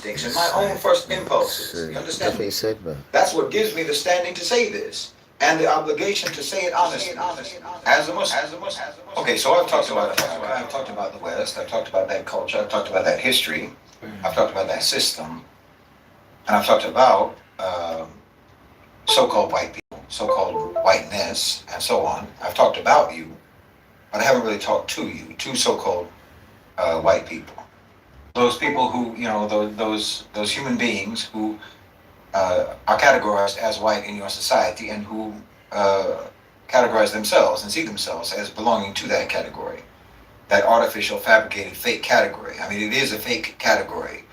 instincts and my own first impulses. You understand me? That's what gives me the standing to say this and the obligation to say it honestly as a Muslim. Okay, so I've talked about America, I've talked about the West, I've talked about that culture, I've talked about that history, I've talked about that system, and I've talked about so-called white people, so-called whiteness, and so on. I've talked about you, but I haven't really talked to you, to so-called white people. Those people who, you know, those human beings who are categorized as white in your society and who categorize themselves and see themselves as belonging to that category, that artificial, fabricated, fake category. I mean, it is a fake category,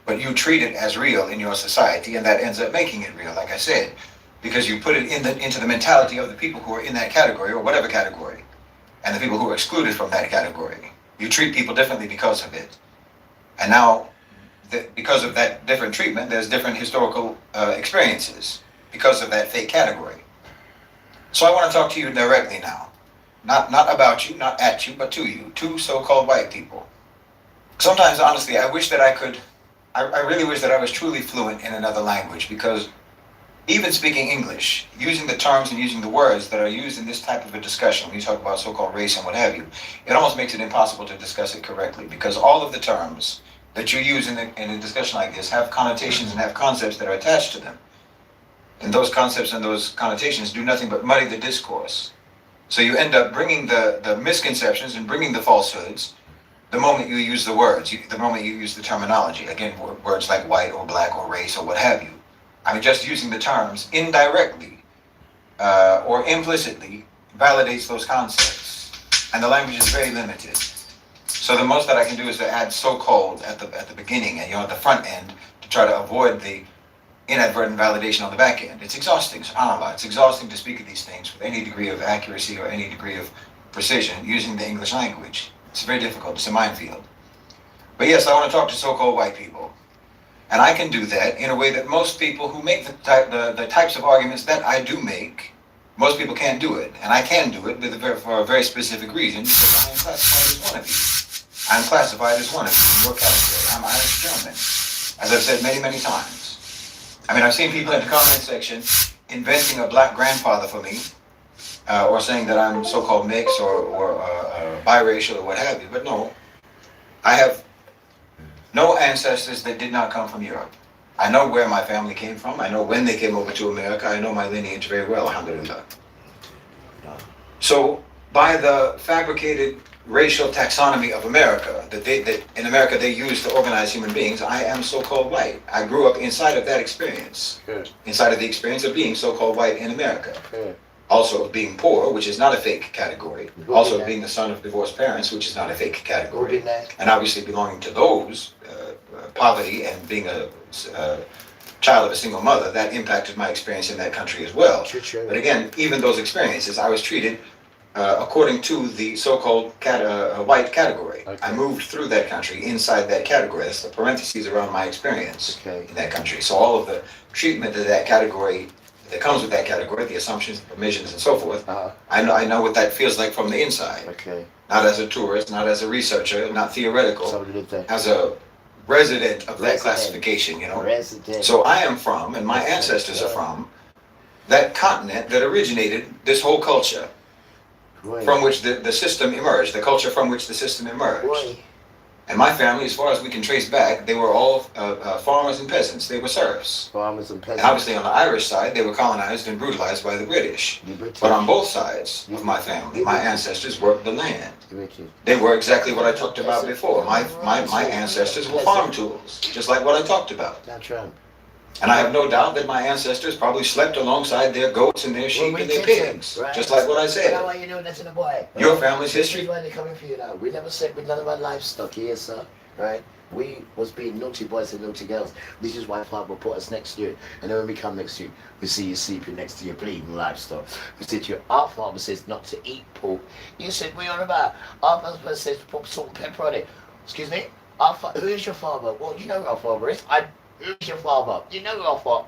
but you treat it as real in your society, and that ends up making it real, like I said, because you put it into the mentality of the people who are in that category, or whatever category, and the people who are excluded from that category. You treat people differently because of it. And now, because of that different treatment, there's different historical experiences because of that fake category. So I want to talk to you directly now. Not about you, not at you, but to you, to so-called white people. Sometimes, honestly, I wish that I really wish that I was truly fluent in another language, because even speaking English, using the terms and using the words that are used in this type of a discussion, when you talk about so-called race and what have you, it almost makes it impossible to discuss it correctly, because all of the terms that you use in a discussion like this have connotations and have concepts that are attached to them. And those concepts and those connotations do nothing but muddy the discourse. So you end up bringing the misconceptions and bringing the falsehoods the moment you use the words, the moment you use the terminology. Again, words like white or black or race or what have you. I mean, just using the terms indirectly or implicitly validates those concepts. And the language is very limited. So the most that I can do is to add so-called at the beginning and, you know, at the front end, to try to avoid the inadvertent validation on the back end. It's exhausting, subhanAllah. It's exhausting to speak of these things with any degree of accuracy or any degree of precision using the English language. It's very difficult. It's a minefield. But yes, I want to talk to so-called white people. And I can do that in a way that most people who make the types of arguments that I do make, most people can't do it. And I can do it for a very specific reason, because I am classified as one of you. I'm classified as one of you in your category. I'm Irish German, as I've said many, many times. I mean, I've seen people in the comment section inventing a black grandfather for me, or saying that I'm so-called mixed or biracial or what have you. But no, I have no ancestors that did not come from Europe. I know where my family came from. I know when they came over to America. I know my lineage very well, alhamdulillah. So by the fabricated racial taxonomy of America, that in America they use to organize human beings, I am so-called white. I grew up inside of that experience. Good. Inside of the experience of being so-called white in America. Good. Also of being poor, which is not a fake category. Also of being the son of divorced parents, which is not a fake category. And obviously belonging to those, poverty and being a child of a single mother, that impacted my experience in that country as well. True. But again, even those experiences, I was treated according to the so-called white category. Okay. I moved through that country inside that category. That's the parentheses around my experience in that country. So all of the treatment of that category that comes with that category, the assumptions, the permissions, and so forth, I know what that feels like from the inside. Okay. Not as a tourist, not as a researcher, not theoretical, as a resident of that classification, you know. Resident. So I am from, and my ancestors are from, that continent that originated this whole culture. Right. From which the system emerged, the culture from which the system emerged. Right. And my family, as far as we can trace back, they were all farmers and peasants. They were serfs. Farmers and peasants. And obviously on the Irish side, they were colonized and brutalized by the British. But on both sides of my family, my ancestors worked the land. They were exactly what I talked about before. My ancestors were farm tools, just like what I talked about. That's right. And I have no doubt that my ancestors probably slept alongside their goats and their sheep and their pigs, right? Just like what I said. How are you doing that to the boy? Your family's history. This is why they're coming for you now. We never slept with none of our livestock here, sir. Right? We was being naughty boys and naughty girls. This is why Father put us next to you. And then when we come next to you, we see you sleeping next to your bleeding livestock. We said to you, our Father says not to eat pork. You said, what are you about? Our Father says to put salt and pepper on it. Excuse me? Who is your father? Well, you know who our father is. Who is your father? You know who our father.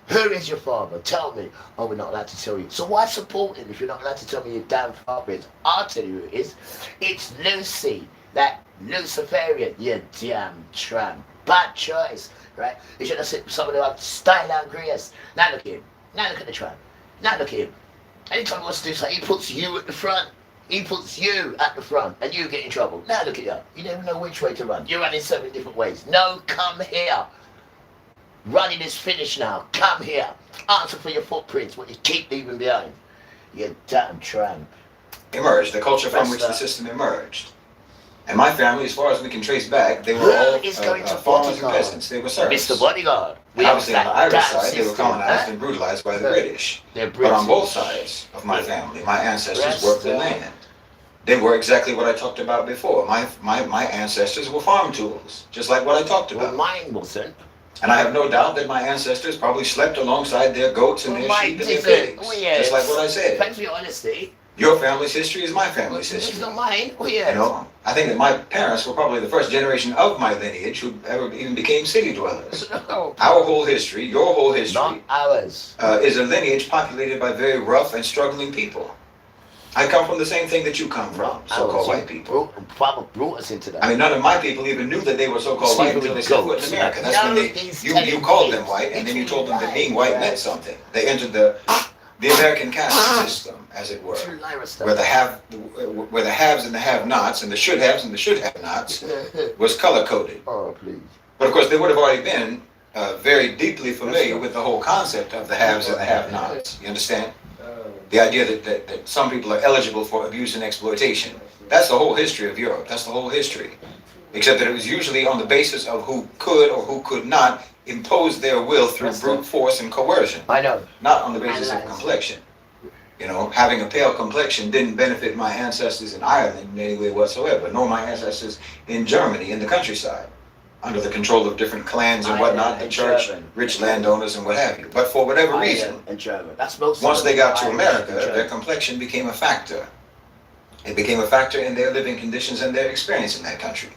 Who is your father? Tell me. Oh, we're not allowed to tell you. So why support him if you're not allowed to tell me your damn father is? I'll tell you who it is. It's Lucy, that Luciferian, you damn tramp. bad choice, right? You should have said somebody like style and grace. Now look at him. Now look at the tramp. Now look at him. Anytime he wants to do something, he puts you at the front. He puts you at the front, and you get in trouble. Now look at you. You never know which way to run. You're running 7 different ways. No, come here. Running is finished now. Come here. Answer for your footprints, what you keep leaving behind. You damn tramp. Emerged, the culture from which the system emerged. And my family, as far as we can trace back, they were all farmers and peasants. They were serfs. Mr. Bodyguard. And obviously on the Irish side, they were colonized and brutalized by the British. But on both sides of my family, my ancestors worked the land. They were exactly what I talked about before. My ancestors were farm tools, just like what I talked about. Well, mine wasn't. And I have no doubt that my ancestors probably slept alongside their goats and their sheep and their pigs. Oh, yes. Just like what I said. Thanks for your honesty. Your family's history is my family's It's history. not mine. Oh, yes. You know, I think that my parents were probably the first generation of my lineage who ever even became city dwellers. No. Our whole history, your whole history, Not ours. is a lineage populated by very rough and struggling people. I come from the same thing that you come from, so-called white people. Papa brought us into that. I mean, none of my people even knew that they were so-called white until they set foot in America. That's when you called them white, and then you told them that being white meant something. They entered the American caste system, as it were, where the haves and the have-nots, and the should-haves and the should-have-nots was color-coded. Oh, please. But of course, they would have already been very deeply familiar with the whole concept of the haves and the have-nots. You understand? The idea that some people are eligible for abuse and exploitation. That's the whole history of Europe. That's the whole history. Except that it was usually on the basis of who could or who could not impose their will through brute force and coercion. I know. Not on the basis of complexion. You know, having a pale complexion didn't benefit my ancestors in Ireland in any way whatsoever, nor my ancestors in Germany, in the countryside, under the control of different clans and whatnot, the church, rich landowners and what have you. But for whatever reason, once they got to America, their complexion became a factor. It became a factor in their living conditions and their experience in that country.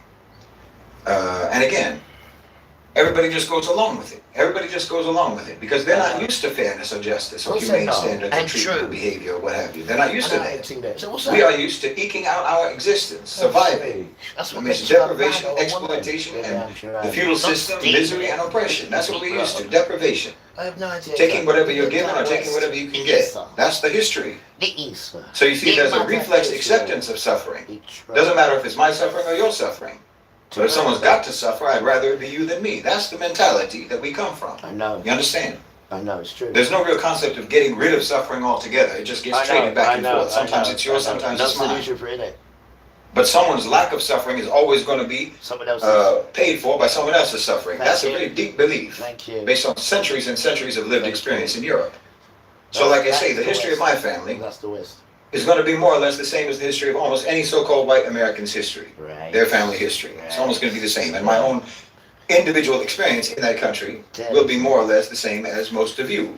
And again, everybody just goes along with it. Everybody just goes along with it because they're not used to fairness or justice or humane standards or treatment or behavior or what have you. They're not used to that. We are used to eking out our existence, surviving amidst deprivation, exploitation, and the feudal system, misery, and oppression. That's what we're used to, deprivation. Taking whatever you're given or taking whatever you can get. That's the history. So you see, there's a reflex acceptance of suffering. Doesn't matter if it's my suffering or your suffering. But if someone's got to suffer, I'd rather it be you than me. That's the mentality that we come from. I know. You understand? I know, it's true. There's no real concept of getting rid of suffering altogether. It just gets traded back and forth. Sometimes it's yours, sometimes it's mine. But someone's lack of suffering is always going to be paid for by someone else's suffering. That's a very deep belief based on centuries and centuries of lived experience in Europe. So like I say, the history of my family is going to be more or less the same as the history of almost any so-called white American's history, their family history. It's almost going to be the same. And my own individual experience in that country will be more or less the same as most of you,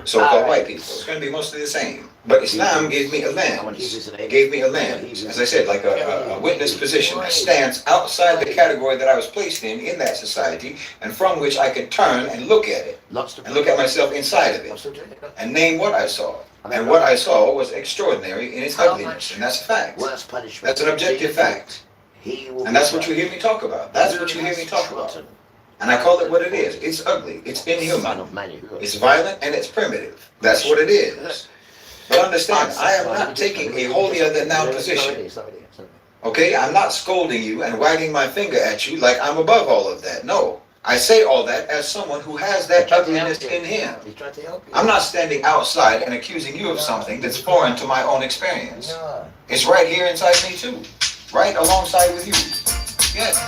so-called white people. It's going to be mostly the same. But Islam gave me a lens, as I said, like a witness position, a stance outside the category that I was placed in that society, and from which I could turn and look at it, and look at myself inside of it, and name what I saw. And what I saw was extraordinary in its ugliness, and that's a fact. That's an objective fact. And that's what you hear me talk about. That's what you hear me talk about. And I call it what it is. It's ugly. It's inhuman. It's violent and it's primitive. That's what it is. But understand, I am not taking a holier-than-thou position. Okay? I'm not scolding you and wagging my finger at you like I'm above all of that. No. I say all that as someone who has that ugliness in him. I'm not standing outside and accusing you of something that's foreign to my own experience. It's right here inside me too. Right alongside with you. Yes.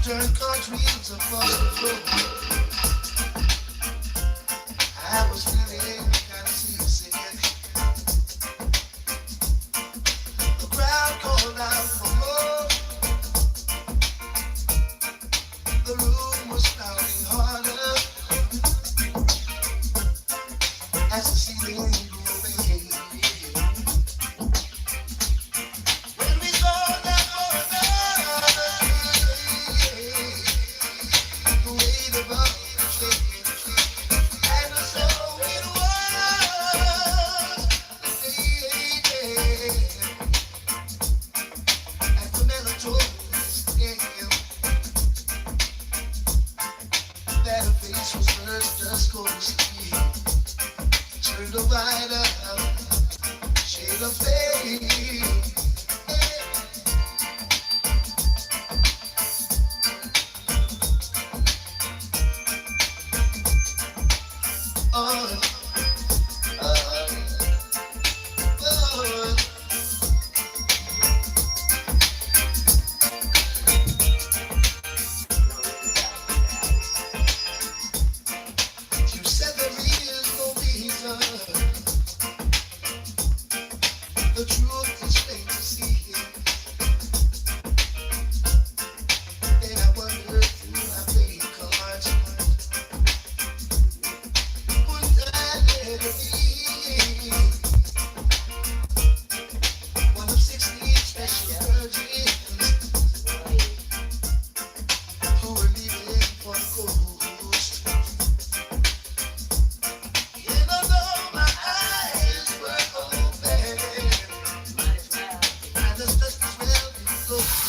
Turn cartwheels across the floor. I was feeling kind of seasick. The crowd called out for more. The room was pounding harder as the ceiling grew away. When we called out for another, the weight above the train, and so it was. As the melatonin that her face was first just going to sleep. Turned a wider shade of fade. Oh, oh, oh. You said there is no reason. The truth is plain to see. Then I wondered through my playing cards. Would I let it be one of 16 special virgins who were leaving for the coast? Even though my eyes were open, I just as well be closed.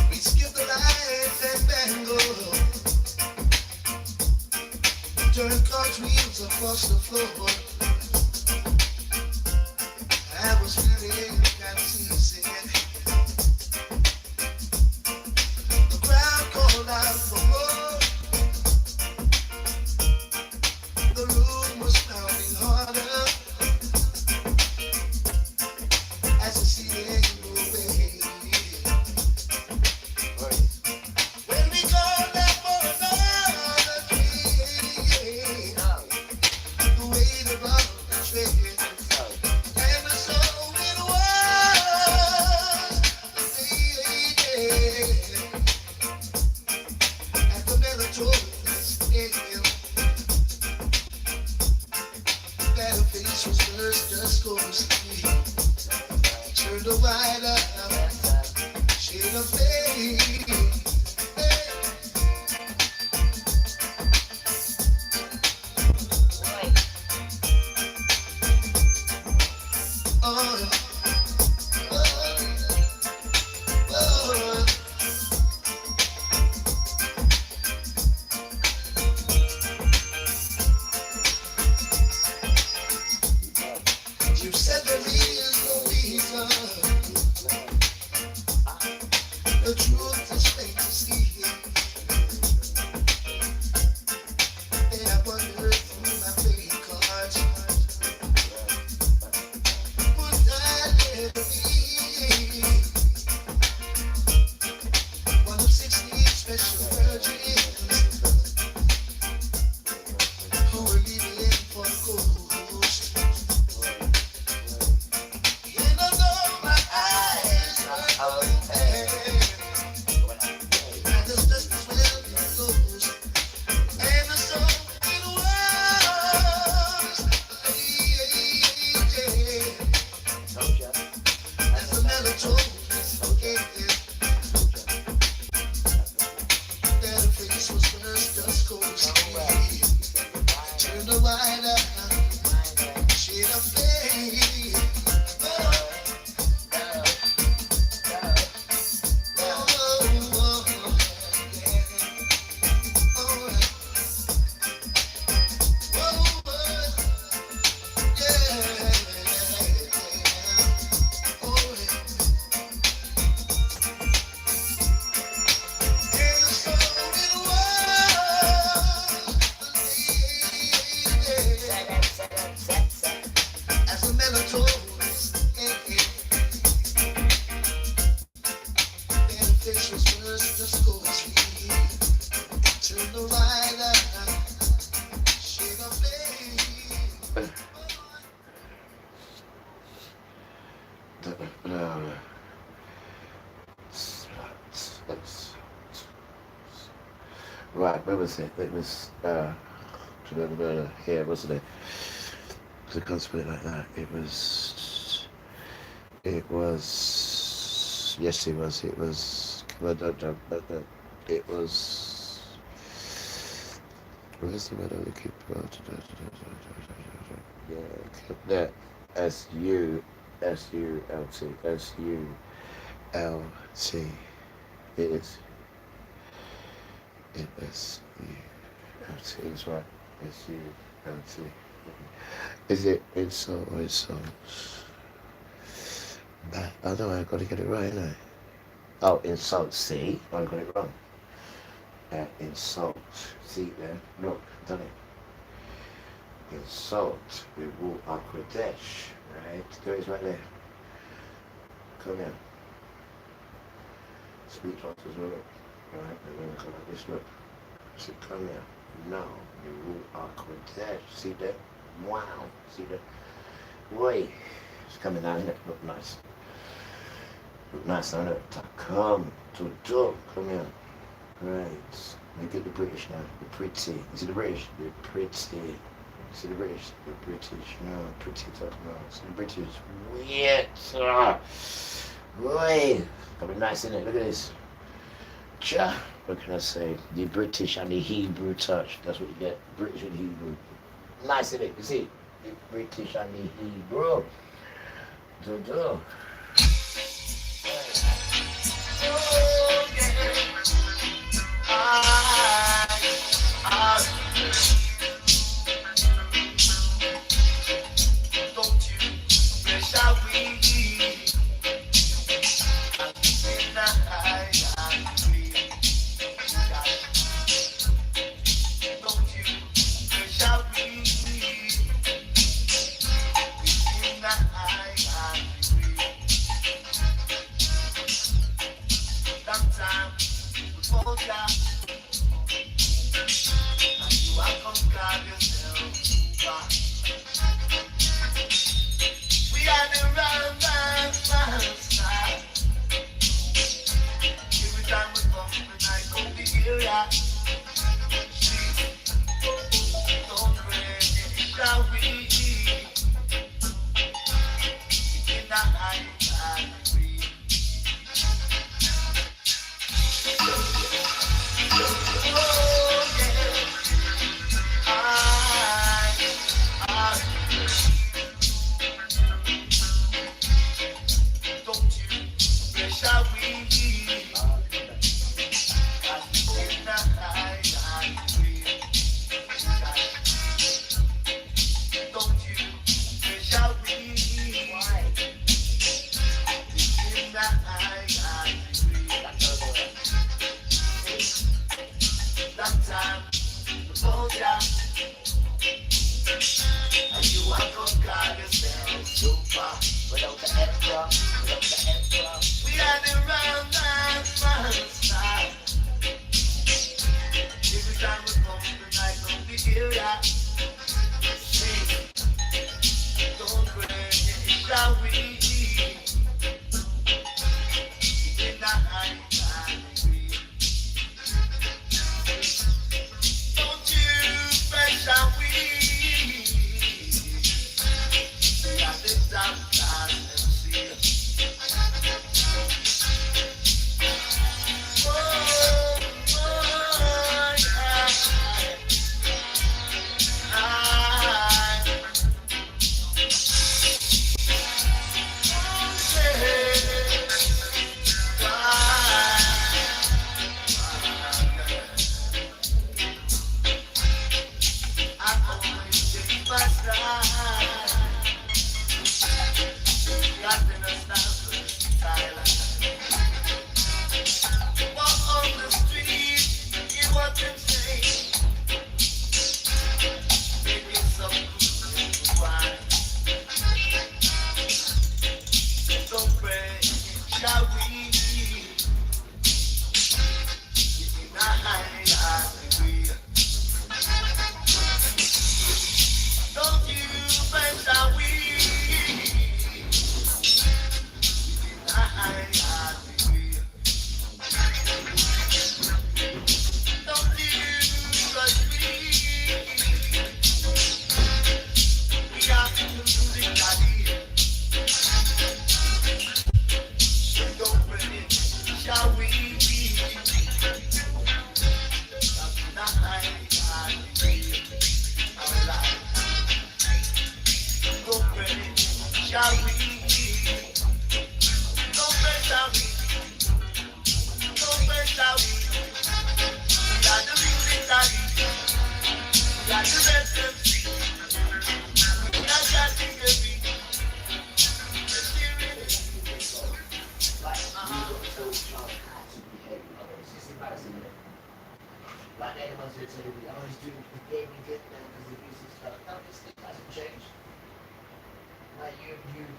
We skip the lights and bangle, turn cartwheels across the floor. I was feeling kind of seasick. The crowd called out for more. The room was pounding harder as the ceiling grew away. When we called out for another drink, the weight above the train, and so it was. At the melatonin that her face was first just going to sleep. Turned a wider shade of fade. Oh, oh, oh. You said there is no reason. The truth is Right, where was it? It was here, wasn't it? So I can't spell it like that. It was yes it was it was where's the word I'm looking for? Yeah, that SULT. It is it is right. SULT. Is it insult or insults? I know I gotta get it right, ain't I? Oh, insult. See, I got it wrong. Insult. See there? Look, done it. Insult. We will Akwadesh. Right? There it is right there. Come here. Speech as well. Right? And then come like this. Look. So come here. Now, we will Akwadesh. See that? Wow. See that? Wait. It's coming down here. Look nice. Look nice on it. Come to do. Come here. Right. Look at the British now. The pretty. You see the British? The pretty. See the British? The British. No, pretty talking about. See the British? Weird. Right. Coming nice in it. Look at this. Cha. What can I say? The British and the Hebrew touch. That's what you get. British and Hebrew. Nice in it. You see? The British and the Hebrew. Do.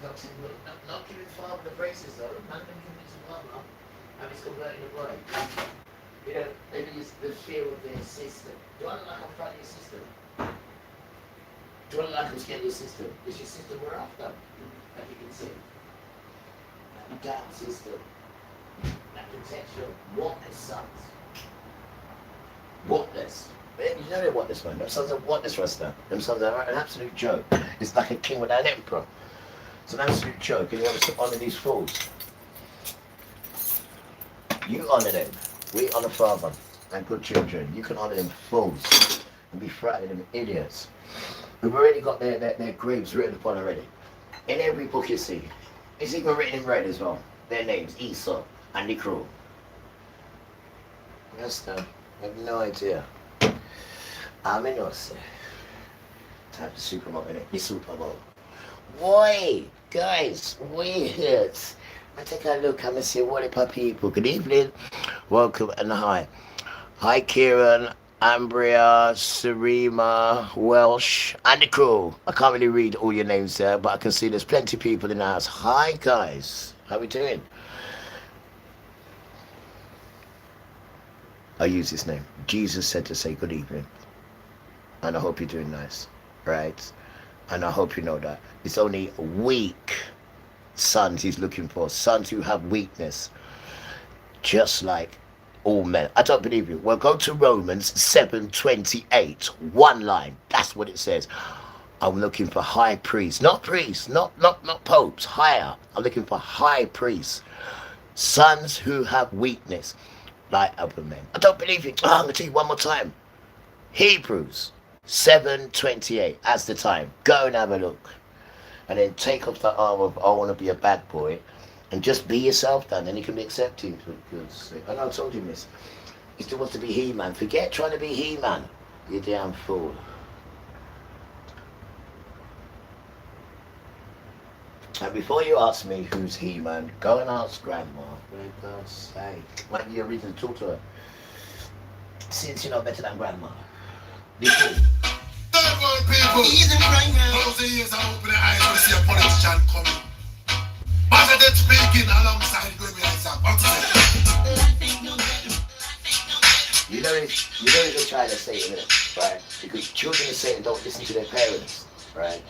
Not giving father the braces though. Man can give it to mama and it's converting the boy. You know, maybe it's the fear of their sister. Do I look like I'm fighting your sister? Do I look like I'm scared of your sister? It's your sister we're after, as you can see. That damn system. That protection. Whatless sons. Whatless. You know they're whatless, man. Them sons are whatless right now. Them sons are an absolute joke. It's like a king without an emperor. It's an absolute joke, and you have to honour these fools. You honour them. We honour father and good children. You can honour them fools and be frightened of them idiots who've already got their graves written upon already. In every book you see. It's even written in red as well. Their names, Esau and the crew. Yes, no. I have no idea. I'm in us. Time to Super Bowl, innit? The Super Bowl. Why, guys, weird. I take a look, I'm gonna say what up people. Good evening, welcome and hi. Hi Kieran, Ambria, Sarima, Welsh, and the crew. I can't really read all your names there, but I can see there's plenty of people in the house. Hi guys, how we doing? I use his name. Jesus said to say good evening. And I hope you're doing nice, right? And I hope you know that. It's only weak sons he's looking for. Sons who have weakness. Just like all men. I don't believe you. Well, go to Romans 7:28. One line. That's what it says. I'm looking for high priests. Not priests. Not popes. Higher. I'm looking for high priests. Sons who have weakness. Like other men. I don't believe you. I'm going to tell you one more time. Hebrews 7:28 as the time. Go and have a look. And then take off the arm of I want to be a bad boy and just be yourself then. Then you can be accepted. I know I told you this. He still wants to be He-Man. Forget trying to be He-Man. You damn fool. And before you ask me who's He-Man, go and ask Grandma. For God's sake. Might be a reason to talk to her. Since you're not better than Grandma. Listen. People, those years I open the eyes to see a politician coming. But they're speaking alongside what to say. You know he's a child of Satan, innit? Right? Because children of Satan don't listen to their parents, right?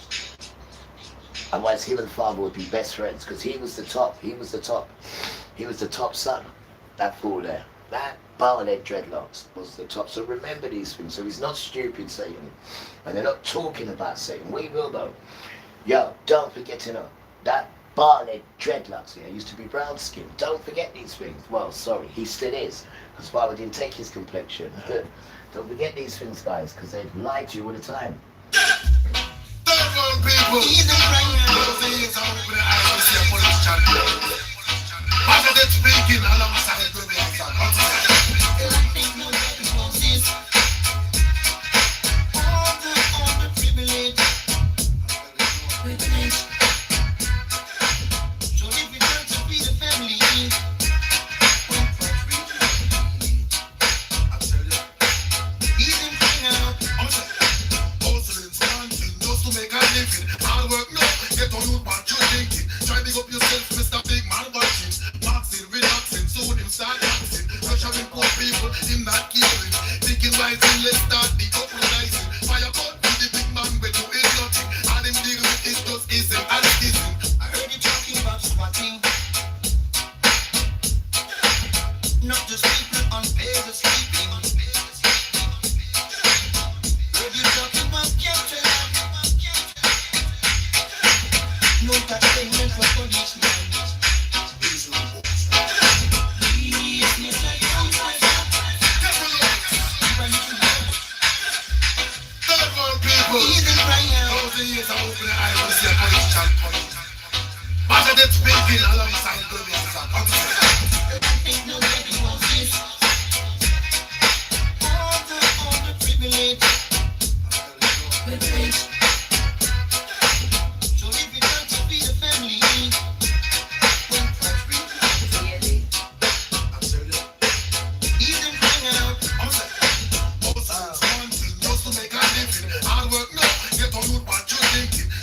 Otherwise him and father would be best friends, because he was the top son. That fool there. That bald-head dreadlocks was the top. So remember these things. So he's not stupid, Satan. And they're not talking about Satan. We will though. Yo, don't forget to know. That bald-head dreadlocks here used to be brown skin. Don't forget these things. Well, sorry, he still is. Because father didn't take his complexion. Don't forget these things, guys, because they lie to you all the time. People, those years I open the eyes to see a politician coming. But they're speaking alongside what to say.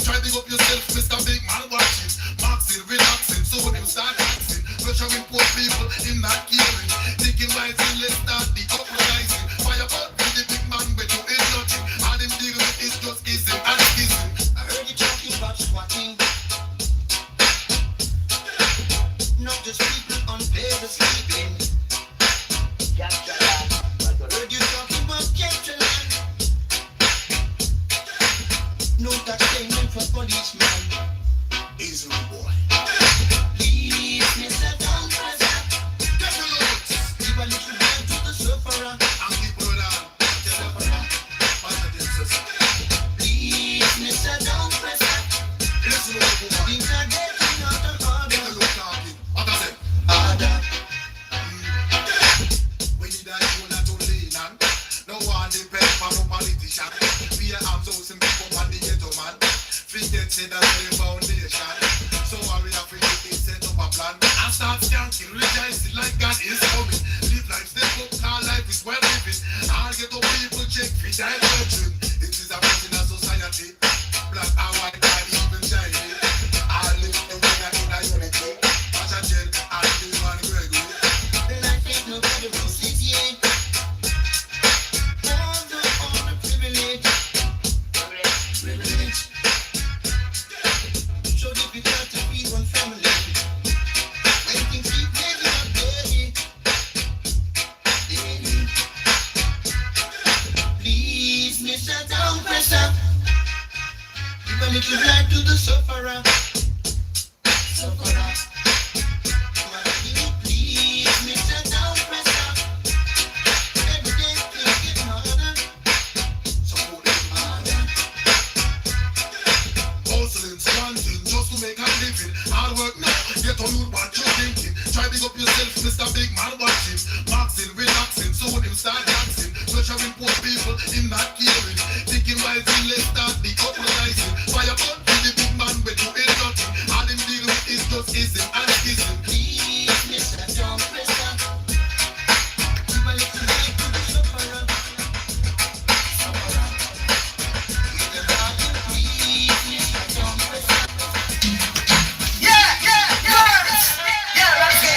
Try to big up yourself, Mr. Big Man, watch it. No that statement for policeman. Easy boy. Please, Mr. Don't press up. Get the looks. Give a little hand to the sufferer. And people down. The sufferer. Please, Mr. Don't press up. Listen to the things are getting out of order. Get the look talking. What I say? Order. We need a unit to lean on. No one depends on no politician. We are outsourcing people on the ghetto man. Forget say that's the foundation. So we have to get this set up a plan. And start skanking, rejoicing like God is coming. Live life, step up, our life is well living. I'll get the people check for diversion. It is a blessing of society. Black and white and even shiny. I live together in a unity. Watch a chill and live on Gregory. Life ain't nobody rules it yet. All the privilege. Privilege. So difficult to feed one family. When things keep getting up daily. Please, Mr. Don't press up. Give a little light to the sufferer. Sufferer. Please, Mr. Don't press up. Every day things get harder. So hold it harder. Hustling's one thing just to make a living. Hard work now, get on you what you thinking. Try big up yourself, Mr. Big Man, watch him. Maxing, relaxing, so when him start dancing. Nurturing poor people, him not caring. Thinking wisely, let's start the uprising. Fire burn to the big man when you ain't nothing. All him deal with is just kissing and kissing. Please, Mr. Don't press up. Give a little light to the sufferer. Sufferer. Give the Lord please, Mr. Don't press up.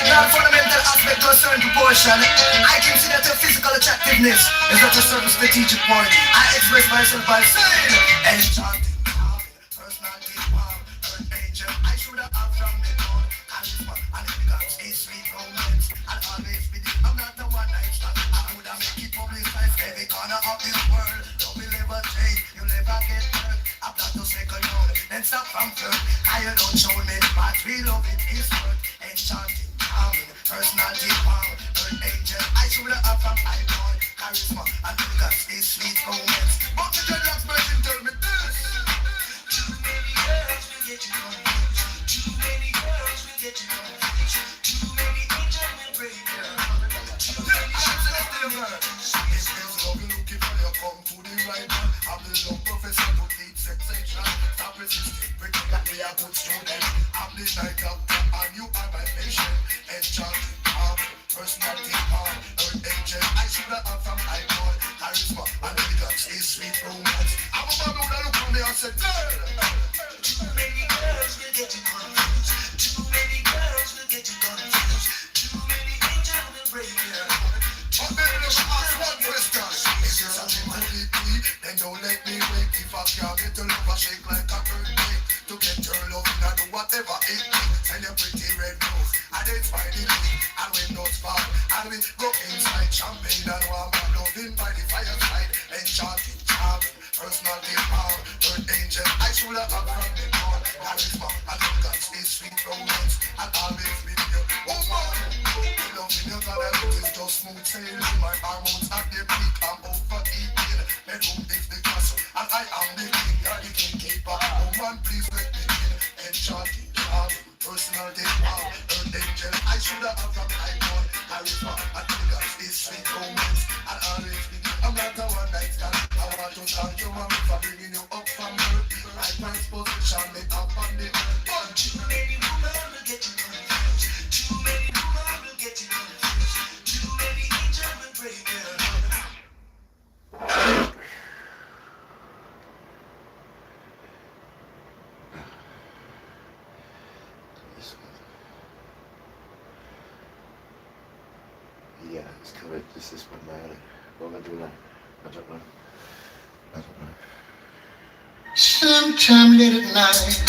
Non-fundamental aspect to a certain proportion. I consider that physical attractiveness is at a certain strategic point. I express myself by saying, enchanting, personality, warm, earth angel. I should have had from the dawn, charisma, and it becomes a sweet romance. I'll always be there. I'm not the one night stand. I would have make it publicized every corner of this world. Don't will ever change, you'll never get hurt. I've got to second round, then stop from third. I don't show me, but we love it, it's worth enchanting. Personality, wow, earth angel. I should have from my boy, charisma, and because it's sweet romance. But the dreadlocks person tell me this. Too many girls will get you confused. Too many girls will get you confused. Too many angels will break you. Too many girls. It's love you looking for you come to the right man. I'm the love professor to lead sensation. Stop resisting, pretend that we are good students. I'm the night doctor and you are my patient. Enchanting, personality, earth angel. I should have from my boy, charisma, and elegance is sweet romance. I'm a man who look at me and say, girl. Too many girls will get you confused. Too many girls will get you confused. Too many angels will break you. But then there's one question. Is this a thing only be? Then don't let me wait. If I can't get your love, I shake like a birthday. To get your love, I do whatever it takes. Send your pretty red nose, and it's finding me. And when those fall, and we go inside. Champagne and warm and loving by the fireside. Enchanting, charming, personality, power, earth angel. I should have come from the door. Charisma, and elegance is sweet romance. And always with you, woman. The love in your God, and it is just smooth sailing. My hormones at their peak, I'm overeating. Bedroom is the castle, and I am the king. You're the gatekeeper. Woman, please let me in. Enchanting, charming, personality, power, earth angel. I should have come from my door. Charisma, and elegance is sweet romance. And always with you, I'm not a one night stand. I want to thank you, mommy, for bringing you up from birth. Right man's position, me up on the earth. Too many women will get you confused. Too many women will get you confused. Too many angels will break your heart. Yeah, it's correct. This is what my what am I doing now? I don't know. Sometime late at night,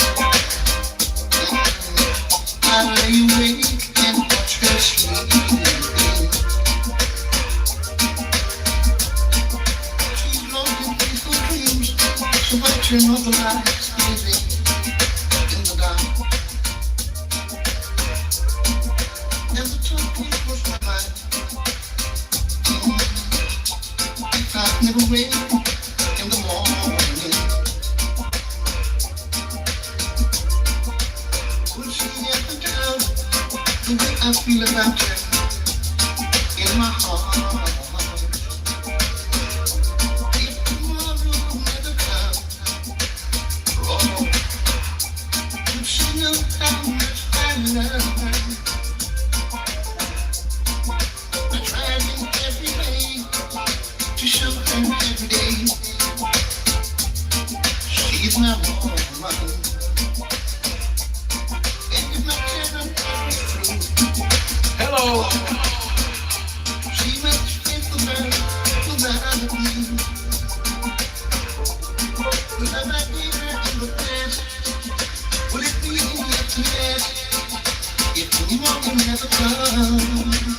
I lay awake and watch her sleep. She's lost in peaceful dreams, so I turn off the lights, baby, in the dark. And the talking was my mind. If I never wake in the morning, would she ever doubt the way I feel about her in my heart? If tomorrow never comes, oh, would she know how much I love her? I tried in every way to show her every day she's my woman. And if my children are true, Hello. she must think the world without me. The love I gave her in the past, will it be enough to last if tomorrow never comes?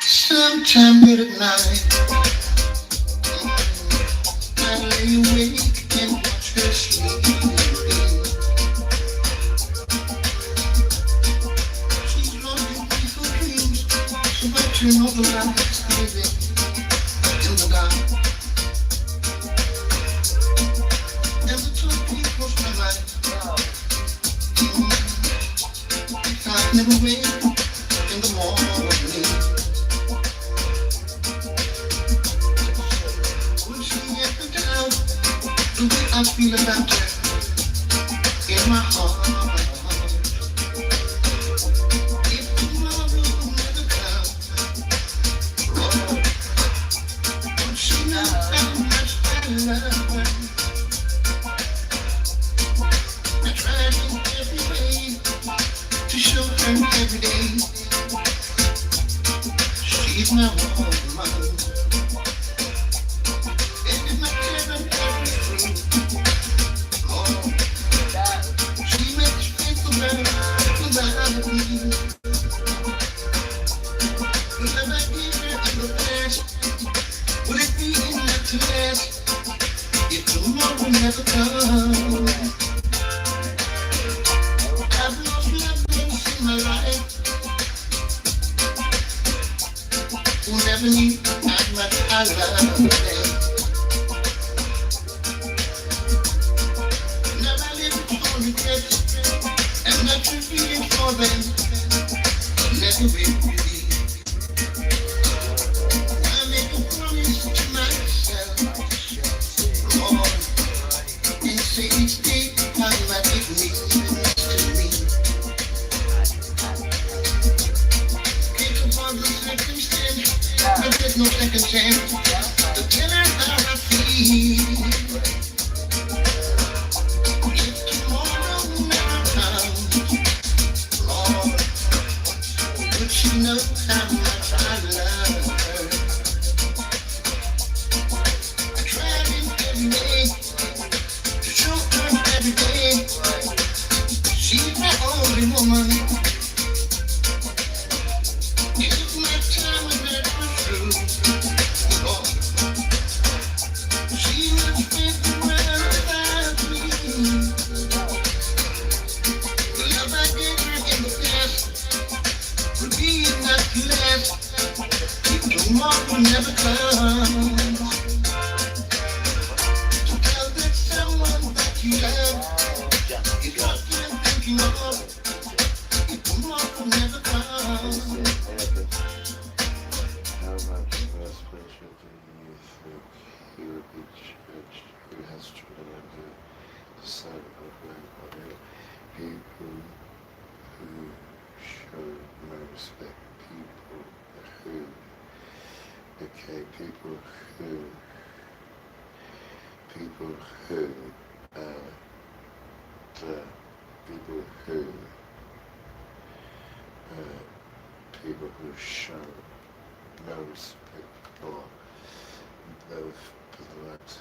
Sometime late at night, I lay awake and watch her sleeping. She's longing for dreams, so I turn off the lights, baby, in the dark. And the talking crossed my mind. If I never wake in the morning, would she ever doubt the way I feel about her in my heart? If tomorrow never comes, oh, would she know how much I love her? I tried in every way to show her every day she's my woman. And if my children are true, oh, she makes me feel better without me. The love I gave her in the past, would it be enough to last if tomorrow never comes? I've lost loved ones in my life who never knew how much I love them. Never lived for regrets, and not true feeling for them. Never will be. I make a promise to myself, Lord, and say each day how much it means to me. Think upon the circumstance, but there's no second chance to tell her how I feel. If tomorrow never comes, Lord, would she know how much I love her? I tried in every way to show her every day she's my only woman. If my time was never through, Lord, she must spend the world without me. The love I gave her in the past would be enough to last if tomorrow never comes. To tell that someone that you love is what you're thinking of if tomorrow never comes. How much less pressure do you think he would be judged who has children who decide of other people who show no respect, people who, okay, people who, the people who show no respect for those polite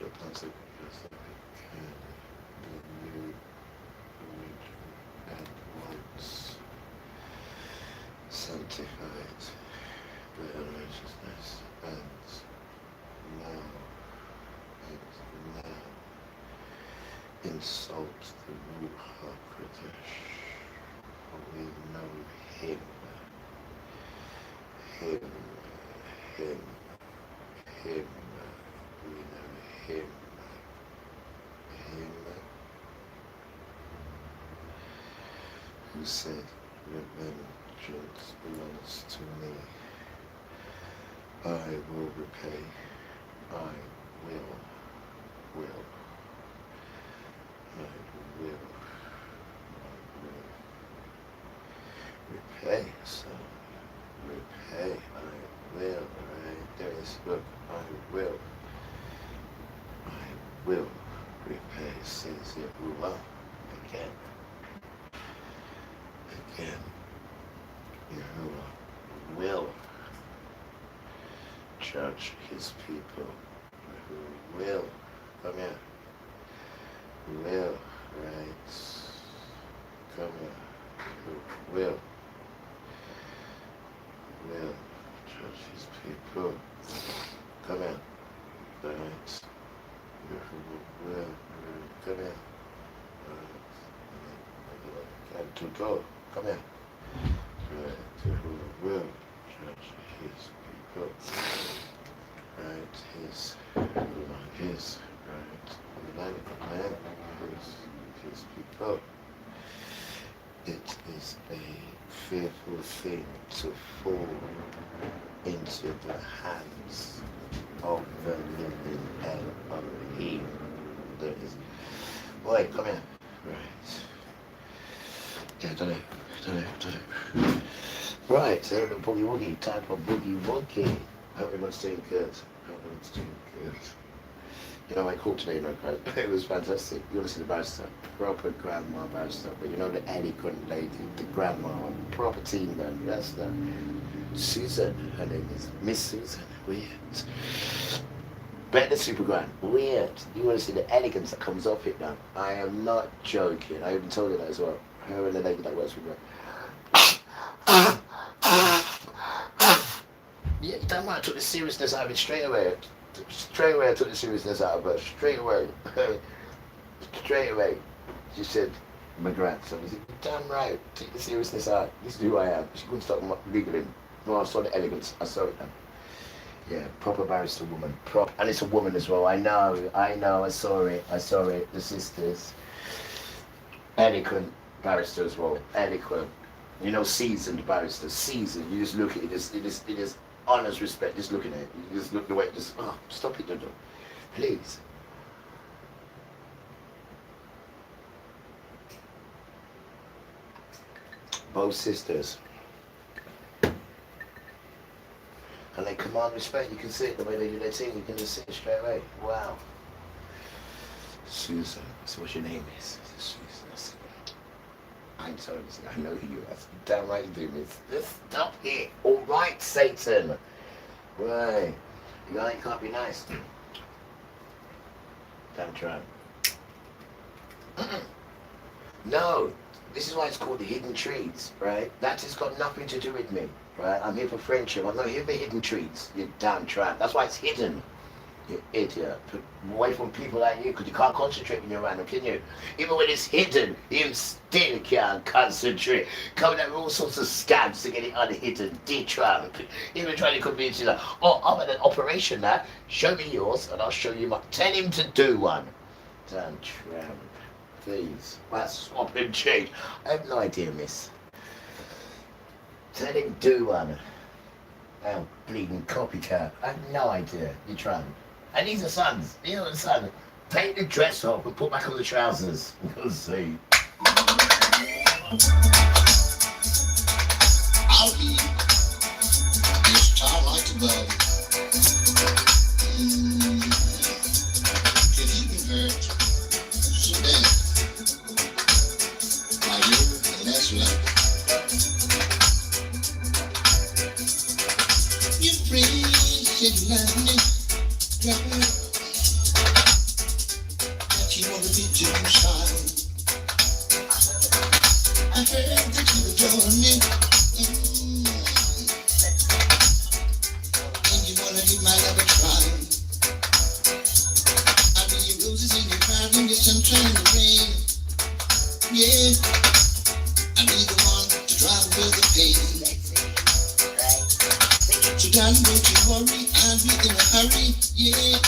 the consequences that can be sanctified their righteousness, and now insult the Ruach HaKodesh. We know him, him, him, him. We know him, him, who said, "Vengeance belongs to me. I will repay. I will. I will repay, son. Repay. I will. Right there is, look, I will repay, says Yahuwah. Again, Yahuwah will judge his people. Who will, come here, will, right, come here, who will judge his people, come here, right, who will, come here, right, to go, come here, right, who will judge his people. Right, his, right, the man, his people. It is a fearful thing to fall into the hands of the living Elohim. There is, boy, come here, right. Yeah, don't know. Right, so the boogie woogie, time for boogie woogie. Hope everyone's doing good. You know, I called today, you know, it was fantastic. You want to see the barrister, proper grandma barrister, but you know the elegant lady, the grandma, proper team then, that's the Susan, her name is Miss Susan, weird. Better super grand, weird. You want to see the elegance that comes off it now. I am not joking, I even told you that as well. Her and the lady that works with her. Yeah, damn right, I took the seriousness out of it straight away. I took the seriousness out of her, straight away. She said, my grandson, I said, damn right, take the seriousness out. This is who I am. She couldn't stop giggling. No, I saw the elegance, I saw it now. Yeah, proper barrister woman. And it's a woman as well, I know, I saw it, the sisters. Eloquent barrister as well, eloquent. You know, seasoned barrister, seasoned. You just look at it, it just honors respect, just looking at it. You just look the way, just, oh, stop it, Dodo. Please. Both sisters. And they command respect. You can see it the way they do their thing. You can just see it straight away. Wow. Susan, that's what your name is. Susan. I'm sorry, I know who you are. Damn right you do, miss. Just stop it. All right, Satan. Right. You can't be nice. Damn try. No. This is why it's called the hidden trees, right? That has got nothing to do with me, right? I'm here for friendship. I'm not here for hidden trees, you damn tramp. That's why it's hidden, you idiot. Put away from people like you, because you can't concentrate when you're around them, can you? Even when it's hidden, you still can't concentrate. Coming up with all sorts of scams to get it unhidden, D-tramp. Even trying to convince you that, oh, I'm at an operation now. Show me yours, and I'll show you mine. Tell him to do one. Damn tramp. Please, let's swap and change. I have no idea, miss. Tell him do one. Oh, bleeding copycat. I have no idea. You're trying. And these are sons. You know the son. Take the dress off and put back on the trousers. We'll see. I'll be this child like the bug. Could even hurt so bad. And that's right. You pray, said you love me, that you want to be too shy. I heard that you adore me. I be the one to drive away the pain. So darling, don't you worry, I'll be in a hurry, yeah.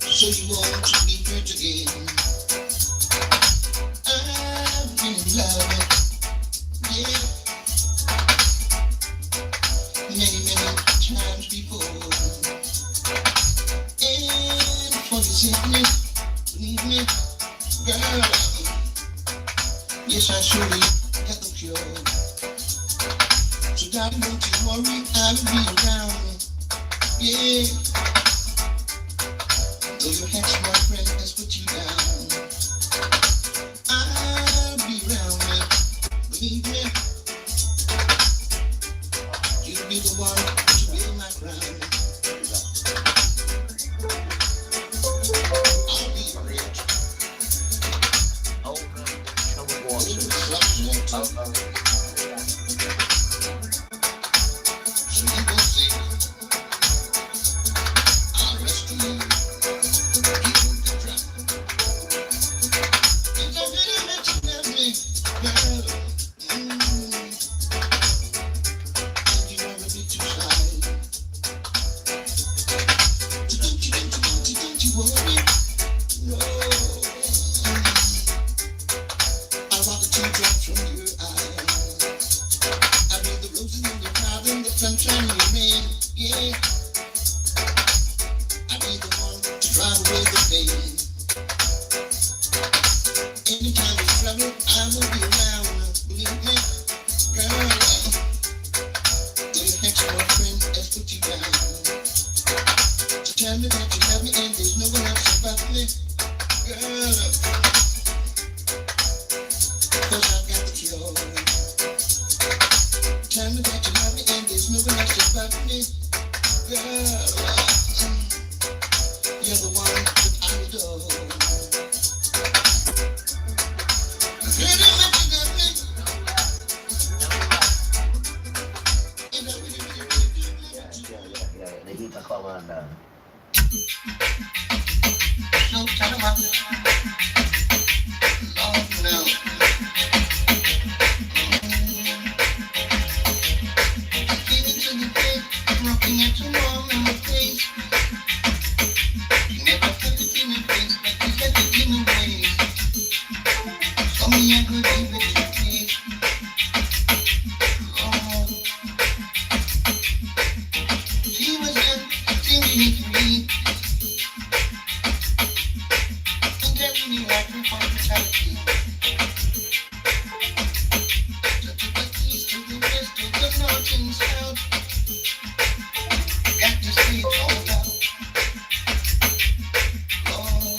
So you won't be hurt again. I've been in love, yeah, many, many times before. And for the sickness, believe me, girl, yes, I surely got the cure. So darling, don't you worry, I'll be around, yeah. Though your ex-boyfriend has put you down, I'll be around, man. Believe me, you'll be the one to wear my crown. I'll be rich, Oh, come on, water. so you will see, I'll rescue you. You won't get drowned. It's a pity that you left me, girl. And you wanna be too shy. So don't you worry. No. I want the teardrops from your eyes. I read the roses in your crowd and the sunshine in your rain. Yeah. I be the one to drive away the pain. Anytime there's trouble, I will be around. Believe me, girl. Though your ex-boyfriend has put you down, so tell me that you love me and there's no one else above me, girl. 'Cause I've got the cure. Tell me that you love me and there's no one else above me, girl. You're the one that I adore. Really, what you got me? And I really, really, really, really love you. Yeah. They need to come on now. So tell 'em I'm love now. Feeling to the bed, rocking at your warm in my face. You never felt it in your face, but you left it in your ways. Told me I could give it your taste. Oh, she was young, singing it free. And I really like her hospitality. So took a piece to the rest of the north and south. Got to see it all out. Oh,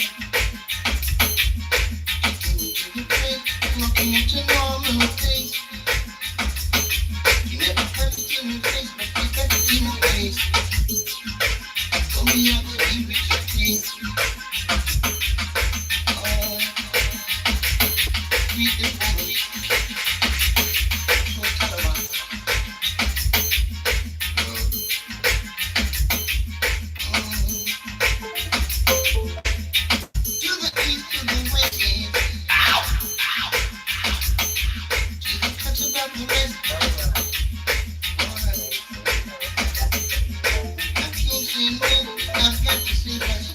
taking me to the bed, looking at your normal face. You never felt it in your face, but you got it in your face. Told me I could give it your taste. Oh, sweet and holy. So tell 'em I'm to the east, to the west, yeah. To the cuts about the rest. I can't say no, I've got to say yes.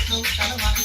So tell 'em I'm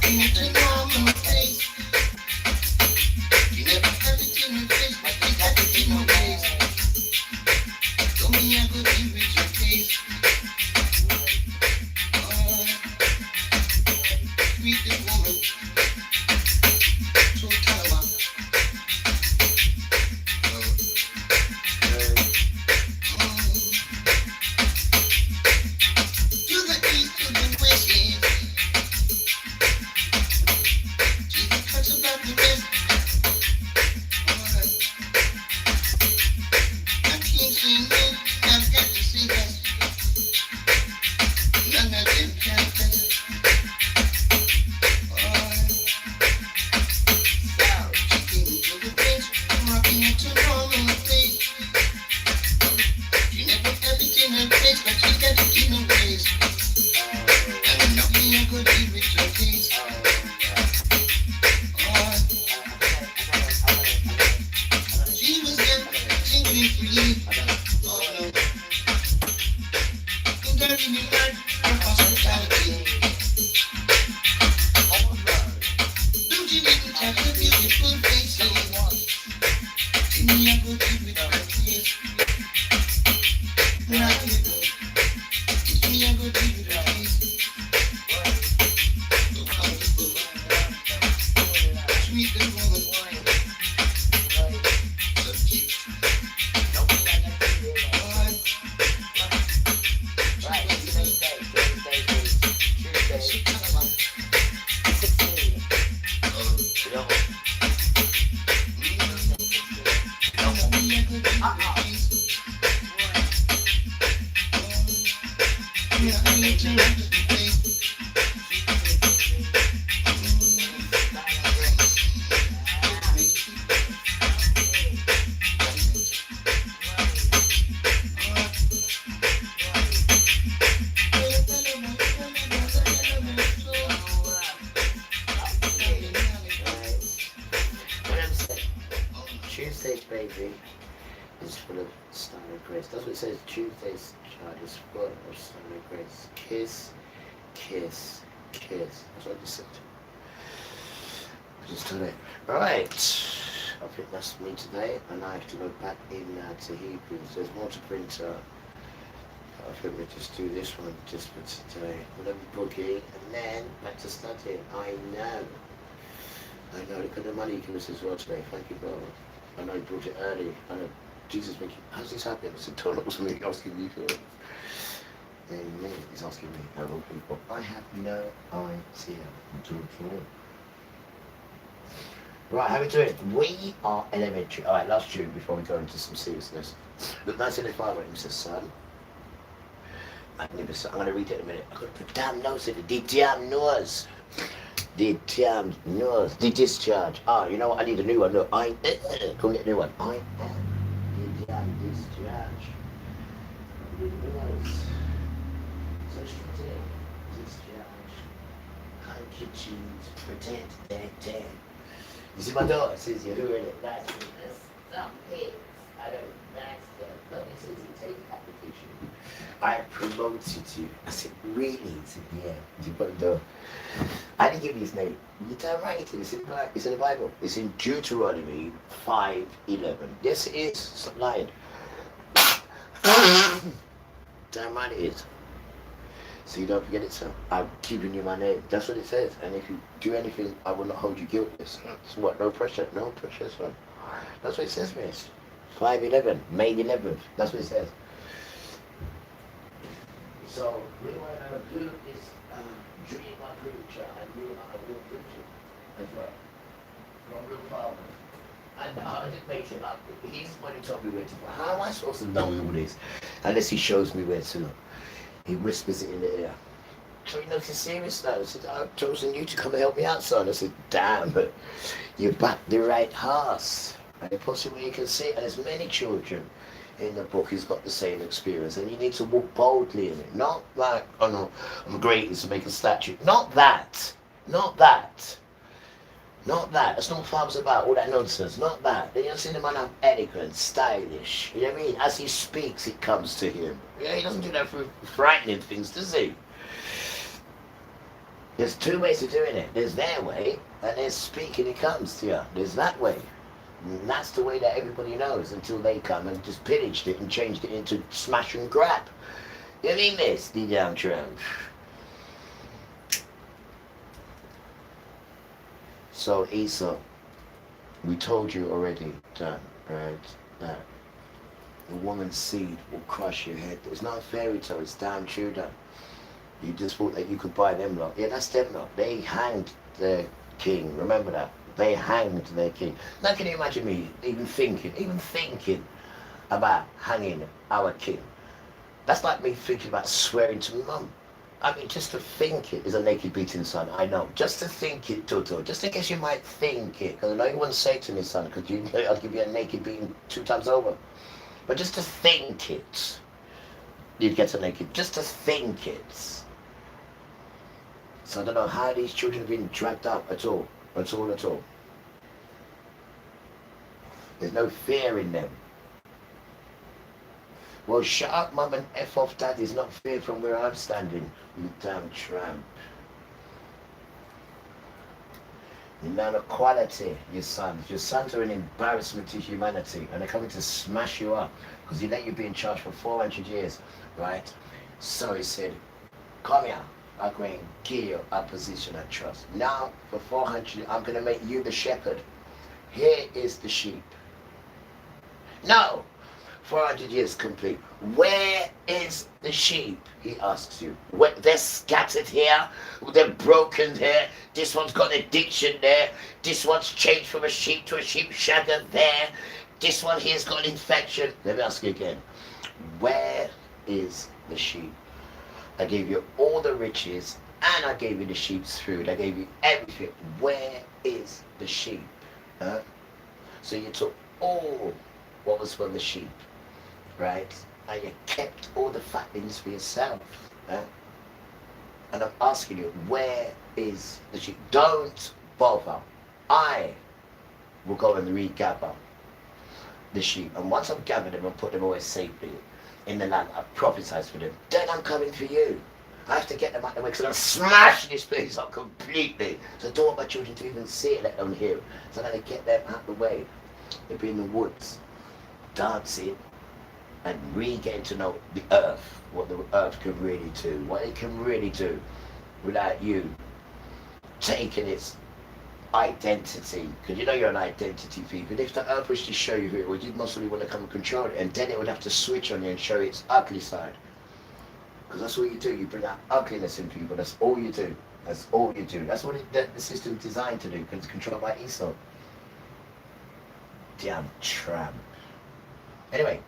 rocking it to normal pace. You never have it in your face, but you got it in your ways. Told me I could be with your face. Oh, sweet the woman, so clever. To the east, to the west, yeah. Jesus cuts about the rest. I can't see no, I've got to see that. None of them can touch it. She came to the bench, rocking it to normal pace. She never have it in her face, but she got it in her ways. And nothing I could do with your face. She was young, thinking free. Oh no. And I really liked her hospitality. Don't you didn't have the beautiful face. Give me a good deal with her face. When I get it, give me a good deal with her face. So comfortable, sweet and woman, so cute. Tuesday's baby is full of style and grace. That's what it says. Tuesday's child is full of style and grace. Kiss, kiss, kiss. That's what I just said. I just done it. Right. I think that's me today, and I have to go back in to Hebrews. There's more to print out. I think we'll just do this one just for today. We'll have a boogie, and then back to studying. I know. Look at the money you give us as well today. Thank you, God. I know you brought it early. I know Jesus making. How's this happening? I said, Tom, it was me asking you for it. Amen. He's asking me. How old people? I have no idea. Right, how are we doing? We are elementary. All right, last tune before we go into some seriousness. Look, 1905 when he says, son. Magnificent. I'm going to read it in a minute. I've got to put damn nose in it. The damn nose. The damn nose. The discharge. Ah, you know what? I need a new one. Look, go and get a new one. I am the damn discharge. The nose. So straight. Discharge. Handkerchiefs. Pretend. You see my daughter says you're doing it. That's it. Stop it. I don't. That's the. Look, it says you take application. I promoted you. I said, really? He said, yeah. You got the. I didn't give you his name. You're damn right. It's in the Bible. It's in Deuteronomy 5:11. Yes, it is. Stop lying. Damn right it is. So you don't forget it, son. I'm keeping you my name. That's what it says. And if you do anything, I will not hold you guiltless. So what? No pressure. No pressure, son. That's what it says, miss. 5:11. May 11th. That's what it says. So, we want to do this dream of preacher and dream of a real preacher as well. From real father. And I didn't make him up. He's the one who told me where to go. How am I supposed to know all this? Unless he shows me where to look. He whispers it in the ear. So he knows it's serious now. I said, I've chosen you to come and help me out, son. I said, damn, but you backed the right horse. And the possibly you can see, and there's many children in the book who's got the same experience, and you need to walk boldly in it. Not like, oh no, I'm great to make a statue. Not that. Not that. Not that. That's not what farm's about, all that nonsense. Not that. Then you'll see the man have eloquent, stylish. You know what I mean? As he speaks, it comes to him. Yeah, he doesn't do that through frightening things, does he? There's two ways of doing it. There's their way, and there's speaking it comes to you. There's that way. And that's the way that everybody knows until they come and just pillaged it and changed it into smash and grab. You mean this, the damn Trump? So Esau, we told you already that, right, that the woman's seed will crush your head. It's not a fairy tale, it's damn true that. You just thought that you could buy them lot. Yeah, that's them lot. They hanged their king, remember that? They hanged their king. Now can you imagine me even thinking about hanging our king? That's like me thinking about swearing to mum. I mean, just to think it is a naked beating, son. I know. Just to think it, Toto. Just in case you might think it. Because I know you wouldn't say it to me, son, because you know I'll give you a naked beating 2 times over. But just to think it, you'd get a naked. Just to think it. So I don't know how these children have been dragged up at all. At all. There's no fear in them. Well, shut up, mum, and F off, dad. Is not fear from where I'm standing, you damn tramp. You're not a quality, your sons. Your sons are an embarrassment to humanity, and they're coming to smash you up because you let you be in charge for 400 years, right? So he said, come here. I'm going to give you a position of trust. Now, for 400, I'm going to make you the shepherd. Here is the sheep. No! 400 years complete. Where is the sheep? He asks you. They're scattered here. They're broken there. This one's got addiction there. This one's changed from a sheep to a sheep shagger there. This one here's got an infection. Let me ask you again. Where is the sheep? I gave you all the riches and I gave you the sheep's food. I gave you everything. Where is the sheep? Huh? So you took all what was for the sheep. Right? And you kept all the fatlings for yourself. Eh? And I'm asking you, where is the sheep? Don't bother. I will go and regather the sheep. And once I've gathered them and put them away safely in the land, I've prophesied for them. Then I'm coming for you. I have to get them out of the way because I'm going to smash this place up completely. So I don't want my children to even see it, let alone hear it. So I'm going to get them out of the way. They'll be in the woods, dancing, and really getting to know the earth, what the earth can really do, what it can really do without you taking its identity. Because you know you're an identity thief. And if the earth was to show you who it was, you'd mostly want to come and control it. And then it would have to switch on you and show its ugly side. Because that's what you do. You bring out ugliness in people. That's all you do. That's all you do. That's what the system's designed to do. Because it's controlled by Esau. Damn tramp. Anyway.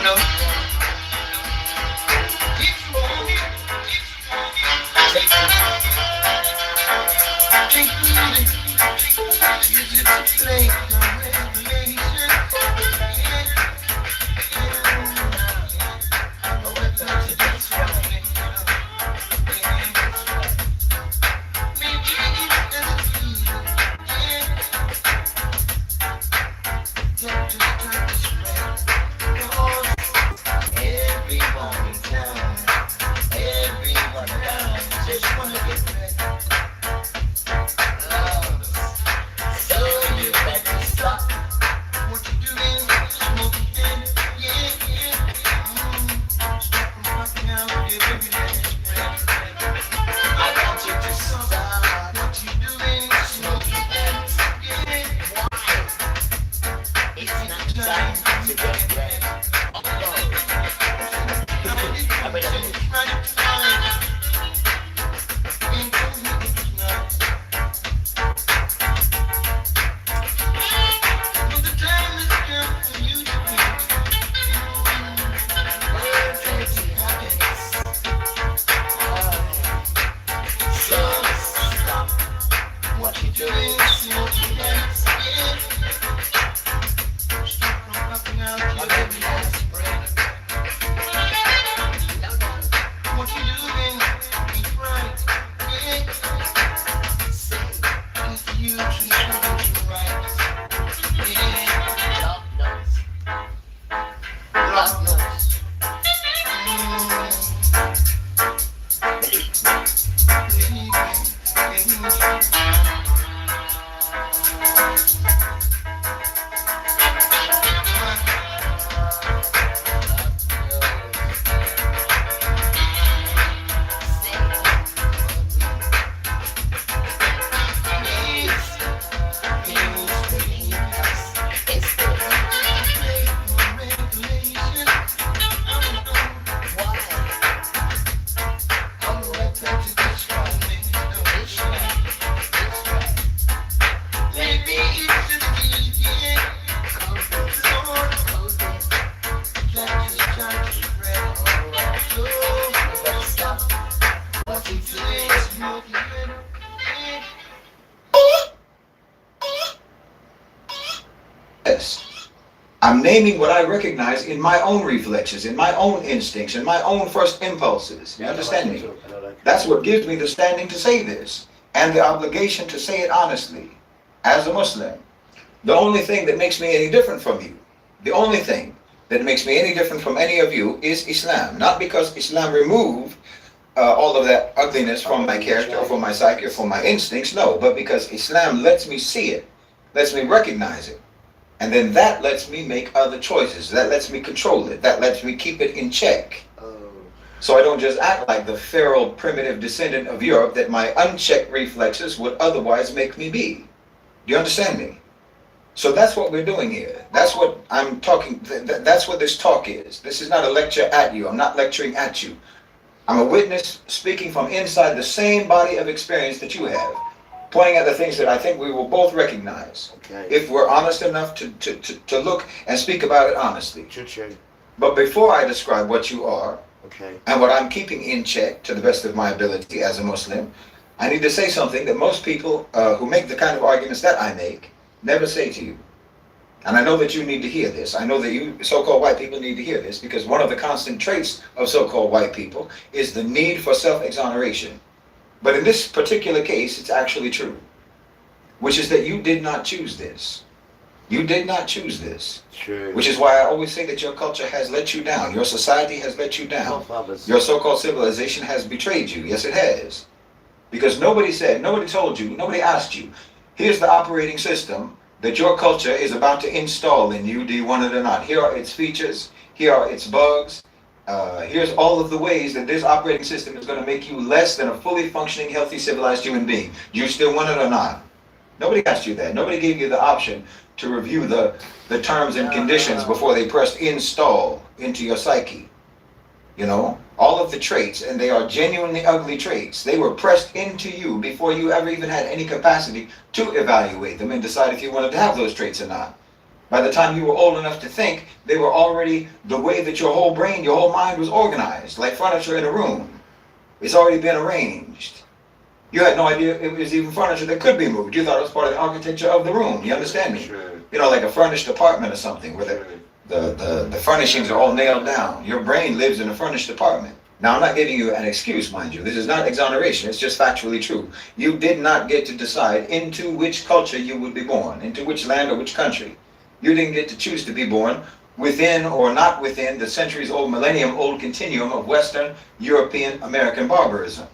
No. You just play the regulation. Everyone in town, everyone around, just wanna get back. So you better stop what you doing, smoking, yeah, yeah. Stop from popping out your every day. I want you to stop what you doing, smoking, yeah. It's not time to get ready. I mean, what you doing, smoking, yeah. Stop from popping out your every day. What you doing is right, yeah. If you treat others right, yeah. Love knows. Yes. I'm naming what I recognize in my own reflexes, in my own instincts, in my own first impulses. You understand me? That's what gives me the standing to say this and the obligation to say it honestly as a Muslim. The only thing that makes me any different from you, the only thing that makes me any different from any of you is Islam. Not because Islam removed all of that ugliness from my character or from my psyche or from my instincts, no, but because Islam lets me see it, lets me recognize it. And then that lets me make other choices. That lets me control it. That lets me keep it in check. So I don't just act like the feral, primitive descendant of Europe that my unchecked reflexes would otherwise make me be. Do you understand me? So that's what we're doing here. That's what I'm talking, that's what this talk is. This is not a lecture at you. I'm not lecturing at you. I'm a witness speaking from inside the same body of experience that you have, pointing at the things that I think we will both recognize. Okay. If we're honest enough to look and speak about it honestly. True. But before I describe what you are, Okay. and what I'm keeping in check to the best of my ability as a Muslim, I need to say something that most people who make the kind of arguments that I make never say to you. And I know that you need to hear this. I know that you so-called white people need to hear this, because one of the constant traits of so-called white people is the need for self-exoneration. But in this particular case, it's actually true, which is that you did not choose this. You did not choose this. True. Which is why I always say that your culture has let you down. Your society has let you down. Your so-called civilization has betrayed you. Yes, it has. Because nobody said, nobody told you, nobody asked you, here's the operating system that your culture is about to install in you. Do you want it or not? Here are its features. Here are its bugs. Here's all of the ways that this operating system is going to make you less than a fully functioning, healthy, civilized human being. Do you still want it or not? Nobody asked you that. Nobody gave you the option to review the terms and conditions before they pressed install into your psyche. You know, all of the traits, and they are genuinely ugly traits, they were pressed into you before you ever even had any capacity to evaluate them and decide if you wanted to have those traits or not. By the time you were old enough to think, they were already the way that your whole brain, your whole mind was organized, like furniture in a room. It's already been arranged. You had no idea it was even furniture that could be moved. You thought it was part of the architecture of the room. You understand me? Sure. You know, like a furnished apartment or something, where the furnishings are all nailed down. Your brain lives in a furnished apartment. Now, I'm not giving you an excuse, mind you. This is not exoneration. It's just factually true. You did not get to decide into which culture you would be born, into which land or which country. You didn't get to choose to be born within or not within the centuries-old, millennium-old continuum of Western European American barbarism.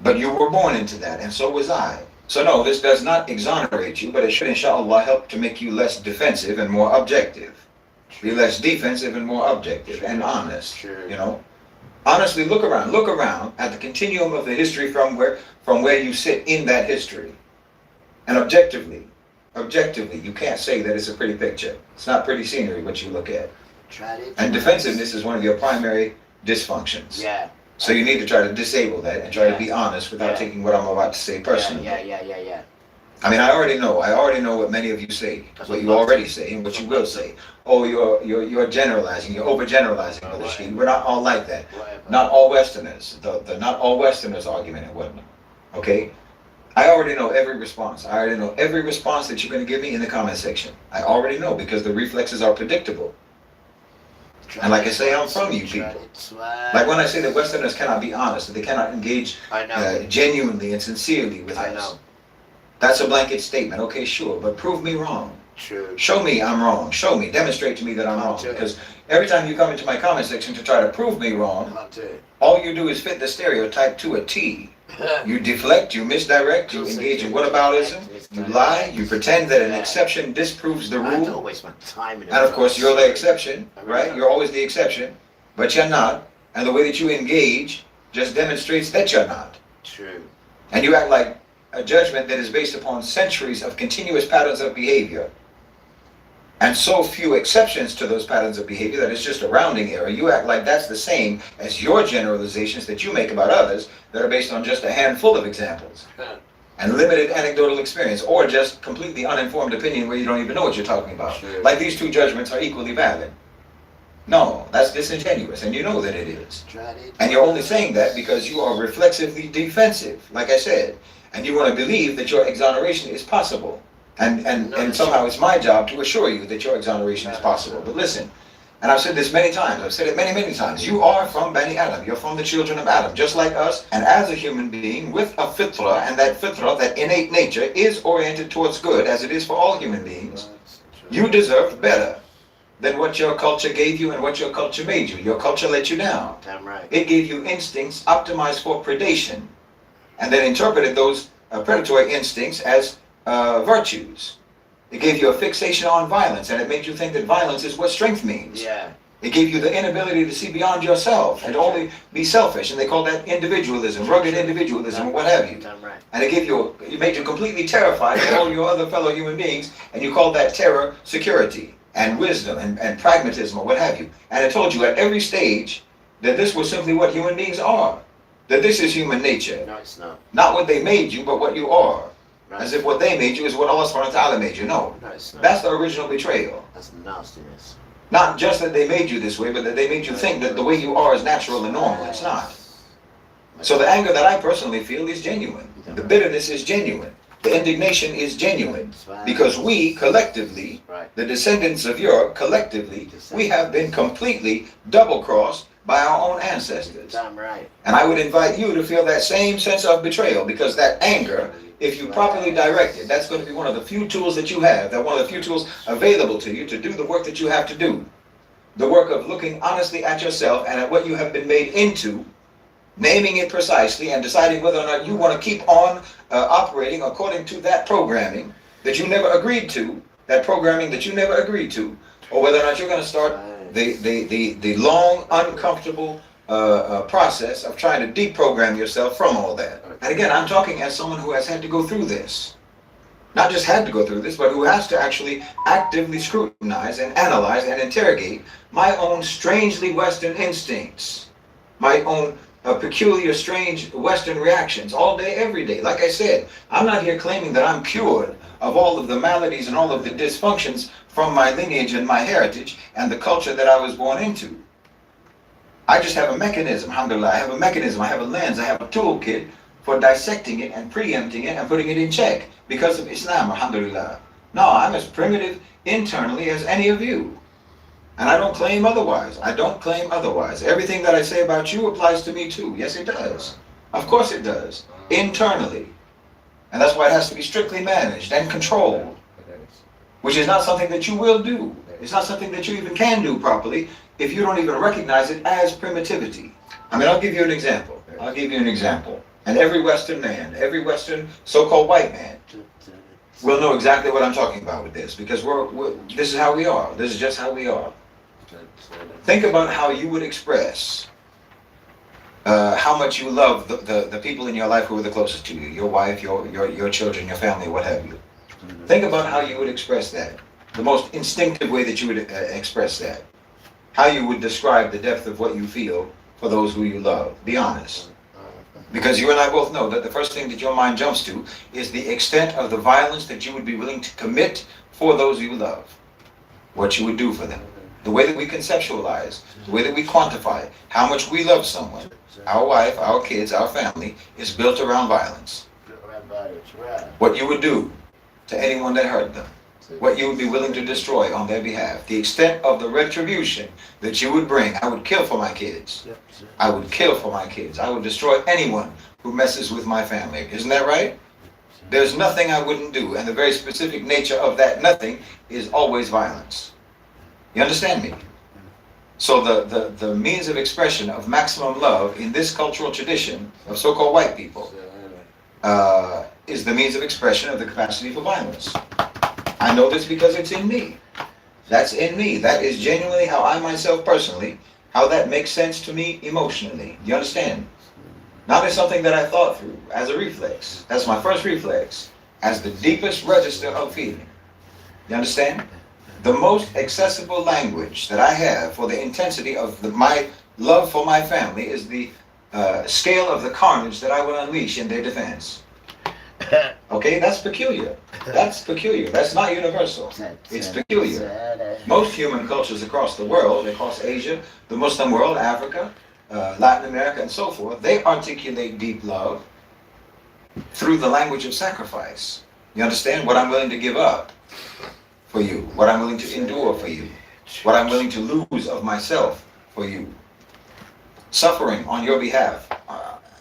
But you were born into that, and so was I. So no, this does not exonerate you, but it should, inshallah, help to make you less defensive and more objective. Be less defensive and more objective and honest, you know. Honestly, look around at the continuum of the history from where you sit in that history. And objectively, you can't say that it's a pretty picture. It's not pretty scenery what you look at. And defensiveness is one of your primary dysfunctions. Yeah. So you need to try to disable that and try to be honest without taking what I'm about to say personally. Yeah. I mean, I already know what many of you say, what you already say, and what you will say. Oh, you're generalizing, you're overgeneralizing, Brother Sheen. We're not all like that. Not all Westerners, the not all Westerners argument and whatnot. Okay? I already know every response. I already know every response that you're going to give me in the comment section. I already know because the reflexes are predictable. And like I say, I'm from you people. Like when I say that Westerners cannot be honest, that they cannot engage genuinely and sincerely with us. That's a blanket statement. Okay, sure, but prove me wrong. True. Show me I'm wrong. Show me, demonstrate to me that I'm wrong. Because every time you come into my comment section to try to prove me wrong, all you do is fit the stereotype to a T. You deflect, you misdirect, you engage in whataboutism, you lie, you pretend that an exception disproves the rule. And of course, you're the exception, right? You're always the exception, but you're not. And the way that you engage just demonstrates that you're not. True. And you act like a judgment that is based upon centuries of continuous patterns of behavior. And so few exceptions to those patterns of behavior that it's just a rounding error. You act like that's the same as your generalizations that you make about others that are based on just a handful of examples and limited anecdotal experience, or just completely uninformed opinion where you don't even know what you're talking about. Sure. Like these two judgments are equally valid. No, that's disingenuous, and you know that it is. And you're only saying that because you are reflexively defensive, like I said, and you want to believe that your exoneration is possible. And somehow it's my job to assure you that your exoneration is possible. But listen, and I've said this many times, I've said it many times, you are from Bani Adam, you're from the children of Adam, just like us, and as a human being with a fitra, and that fitra, that innate nature, is oriented towards good, as it is for all human beings. You deserve better than what your culture gave you and what your culture made you. Your culture let you down. Damn right. It gave you instincts optimized for predation, and then interpreted those predatory instincts as virtues. It gave you a fixation on violence, and it made you think that violence is what strength means. Yeah. It gave you the inability to see beyond yourself and only be selfish, and they call that individualism, rugged individualism, or what have you. Right. And it made you completely terrified of all your other fellow human beings, and you called that terror security and wisdom and pragmatism, or what have you. And it told you at every stage that this was simply what human beings are, that this is human nature. No, it's not. Not what they made you, but what you are. Right. As if what they made you is what Allah subhanahu wa ta'ala made you. No, it's not. that's the original betrayal. That's nastiness. Not just that they made you this way, but that they made you think that the way you are is natural and normal. It's not. So the anger that I personally feel is genuine. The bitterness is genuine. The indignation is genuine. Because we, collectively, the descendants of Europe, collectively, we have been completely double-crossed by our own ancestors. Damn right. And I would invite you to feel that same sense of betrayal, because that anger, if you properly direct it, that's going to be one of the few tools that you have, that one of the few tools available to you to do the work that you have to do. The work of looking honestly at yourself and at what you have been made into, naming it precisely, and deciding whether or not you want to keep on operating according to that programming that you never agreed to, or whether or not you're going to start the long, uncomfortable process of trying to deprogram yourself from all that. And again, I'm talking as someone who has had to go through this. Not just had to go through this, but who has to actually actively scrutinize and analyze and interrogate my own strangely Western instincts, my own peculiar, strange Western reactions all day, every day. Like I said, I'm not here claiming that I'm cured of all of the maladies and all of the dysfunctions from my lineage and my heritage and the culture that I was born into. I just have a mechanism, alhamdulillah. I have a mechanism, I have a lens, I have a toolkit for dissecting it and preempting it and putting it in check because of Islam, alhamdulillah. No, I'm as primitive internally as any of you. And I don't claim otherwise. I don't claim otherwise. Everything that I say about you applies to me too. Yes, it does. Of course it does. Internally. And that's why it has to be strictly managed and controlled. Which is not something that you will do. It's not something that you even can do properly if you don't even recognize it as primitivity. I mean, I'll give you an example. I'll give you an example. And every Western man, every Western so-called white man will know exactly what I'm talking about with this because this is how we are. This is just how we are. Think about how you would express how much you love the people in your life who are the closest to you, your wife, your children, your family, what have you. Think about how you would express that, the most instinctive way that you would express that, how you would describe the depth of what you feel for those who you love. Be honest. Because you and I both know that the first thing that your mind jumps to is the extent of the violence that you would be willing to commit for those you love, what you would do for them. The way that we conceptualize, the way that we quantify how much we love someone, our wife, our kids, our family, is built around violence. What you would do to anyone that hurt them, what you would be willing to destroy on their behalf, the extent of the retribution that you would bring. I would kill for my kids. I would kill for my kids. I would destroy anyone who messes with my family. Isn't that right? There's nothing I wouldn't do, and the very specific nature of that nothing is always violence. You understand me? So the means of expression of maximum love in this cultural tradition of so-called white people is the means of expression of the capacity for violence. I know this because it's in me. That's in me. That is genuinely how I myself personally, how that makes sense to me emotionally. You understand? Not as something that I thought through, as a reflex. That's my first reflex, as the deepest register of feeling. You understand? The most accessible language that I have for the intensity of my love for my family is the scale of the carnage that I will unleash in their defense. Okay, that's peculiar. That's peculiar. That's not universal. It's peculiar. Most human cultures across the world, across Asia, the Muslim world, Africa, Latin America, and so forth, they articulate deep love through the language of sacrifice. You understand? What I'm willing to give up for you, what I'm willing to endure for you, what I'm willing to lose of myself for you. Suffering on your behalf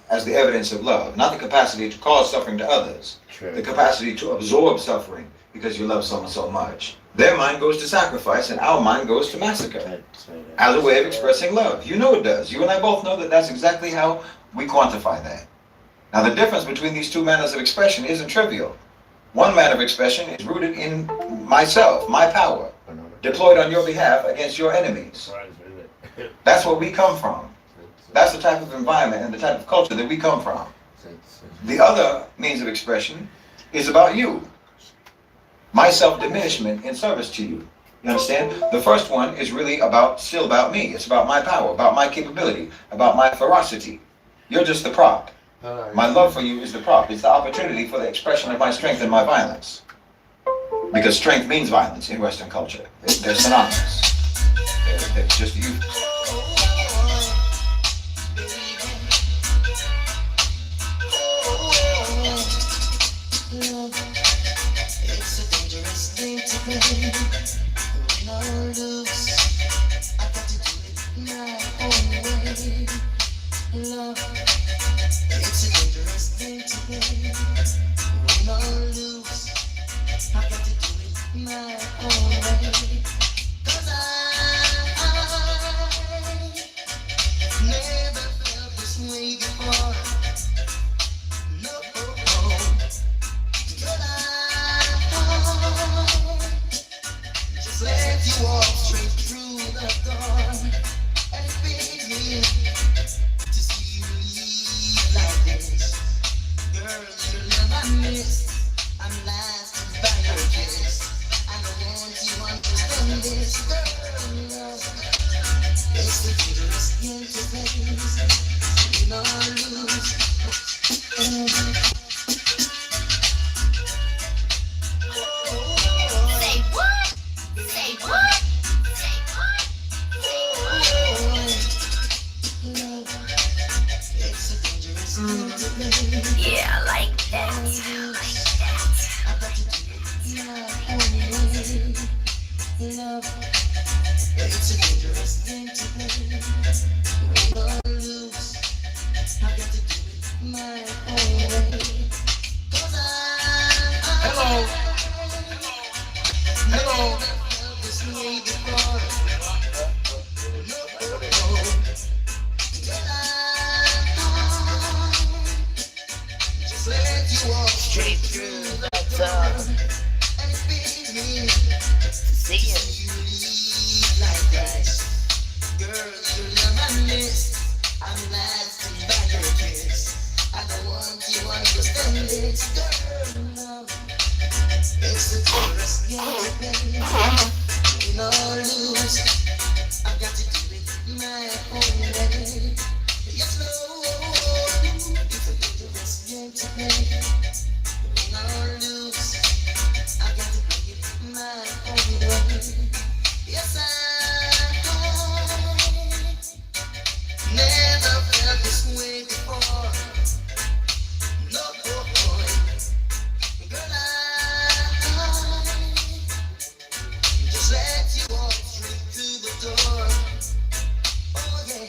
as the evidence of love, not the capacity to cause suffering to others, the capacity to absorb suffering because you love someone so much. Their mind goes to sacrifice and our mind goes to massacre as a way of expressing love. You know it does. You and I both know that that's exactly how we quantify that. Now the difference between these two manners of expression isn't trivial. One manner of expression is rooted in myself, my power, deployed on your behalf against your enemies. That's where we come from. That's the type of environment and the type of culture that we come from. The other means of expression is about you. My self-diminishment in service to you. You understand? The first one is really still about me. It's about my power, about my capability, about my ferocity. You're just the prop. My love for you is the prop. It's the opportunity for the expression of my strength and my violence. Because strength means violence in Western culture. They're synonymous. It's just you. It's a dangerous thing to play. Win or lose, I got to do it my own way. Love, it's a dangerous thing to play. Win or lose, I got to do it my own way. 'Cause I've never felt this way before. No. Just let you walk straight through the door and begin to see you leave like this. Girl, your love I miss, I'm lasted by your kiss. I don't want you to understand this, girl. Love, it's the dangerous thing to face. Straight through the top. See it. Like that. Girl, you never miss. I'm lasting by your kiss. I don't want you to understand it. Girl, love. It's a chorus game, baby. Win or lose. I've got to do it my own way. Yes, Lord. It's a dangerous game to play. Win or lose. I've got to do it my own way. Yes, I never felt this way before. No, boy. Girl, I just let you walk straight through the door. Oh, yeah.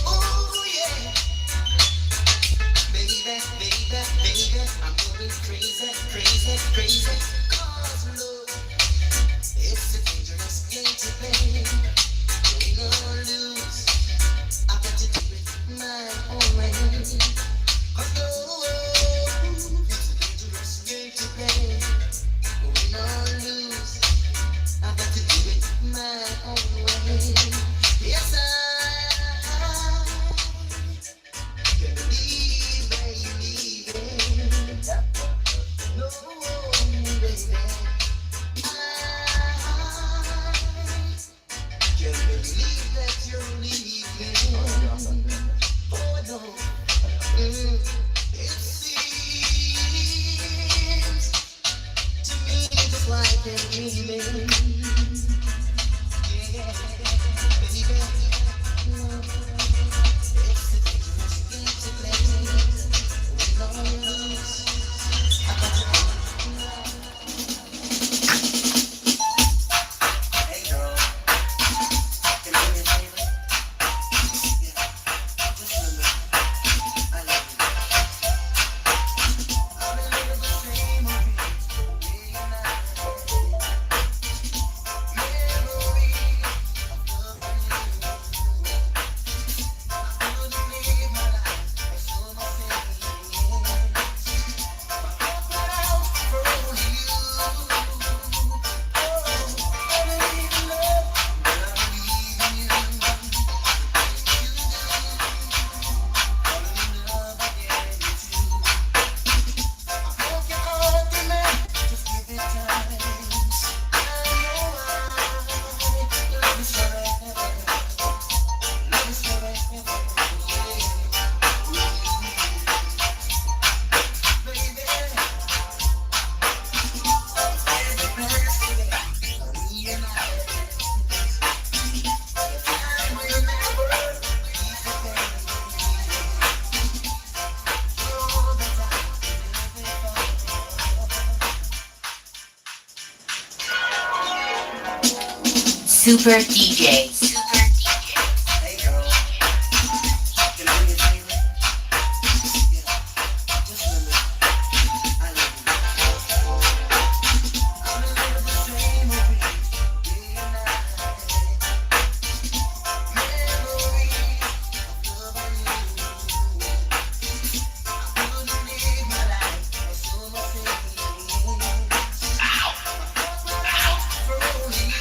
Oh, yeah. Baby, I'm going crazy, crazy, crazy. 'Cause love, it's a dangerous game to play. Win or lose, I've got to do it my own way. 'Cause love, it's a dangerous game to play. Win or lose, I've got to do it my own way. Yes, I can't believe where you leave it. No, baby. I can't believe that you're leaving. Oh no. It seems to me just like a dreaming. Yeah, baby. It's a dangerous game to play. Win or lose, I got to Hey girl, can you do me a favor? Yeah, just remember, I love you. I've been living the same movie, day and night. Memory of loving you. I couldn't live my life for so much pain. Super DJ. Hey girl, can you do me a favor? Yeah, just remember, I love you. I've been living the same movie, day and night. Memory of loving you. I couldn't live my life for so much pain. For only you.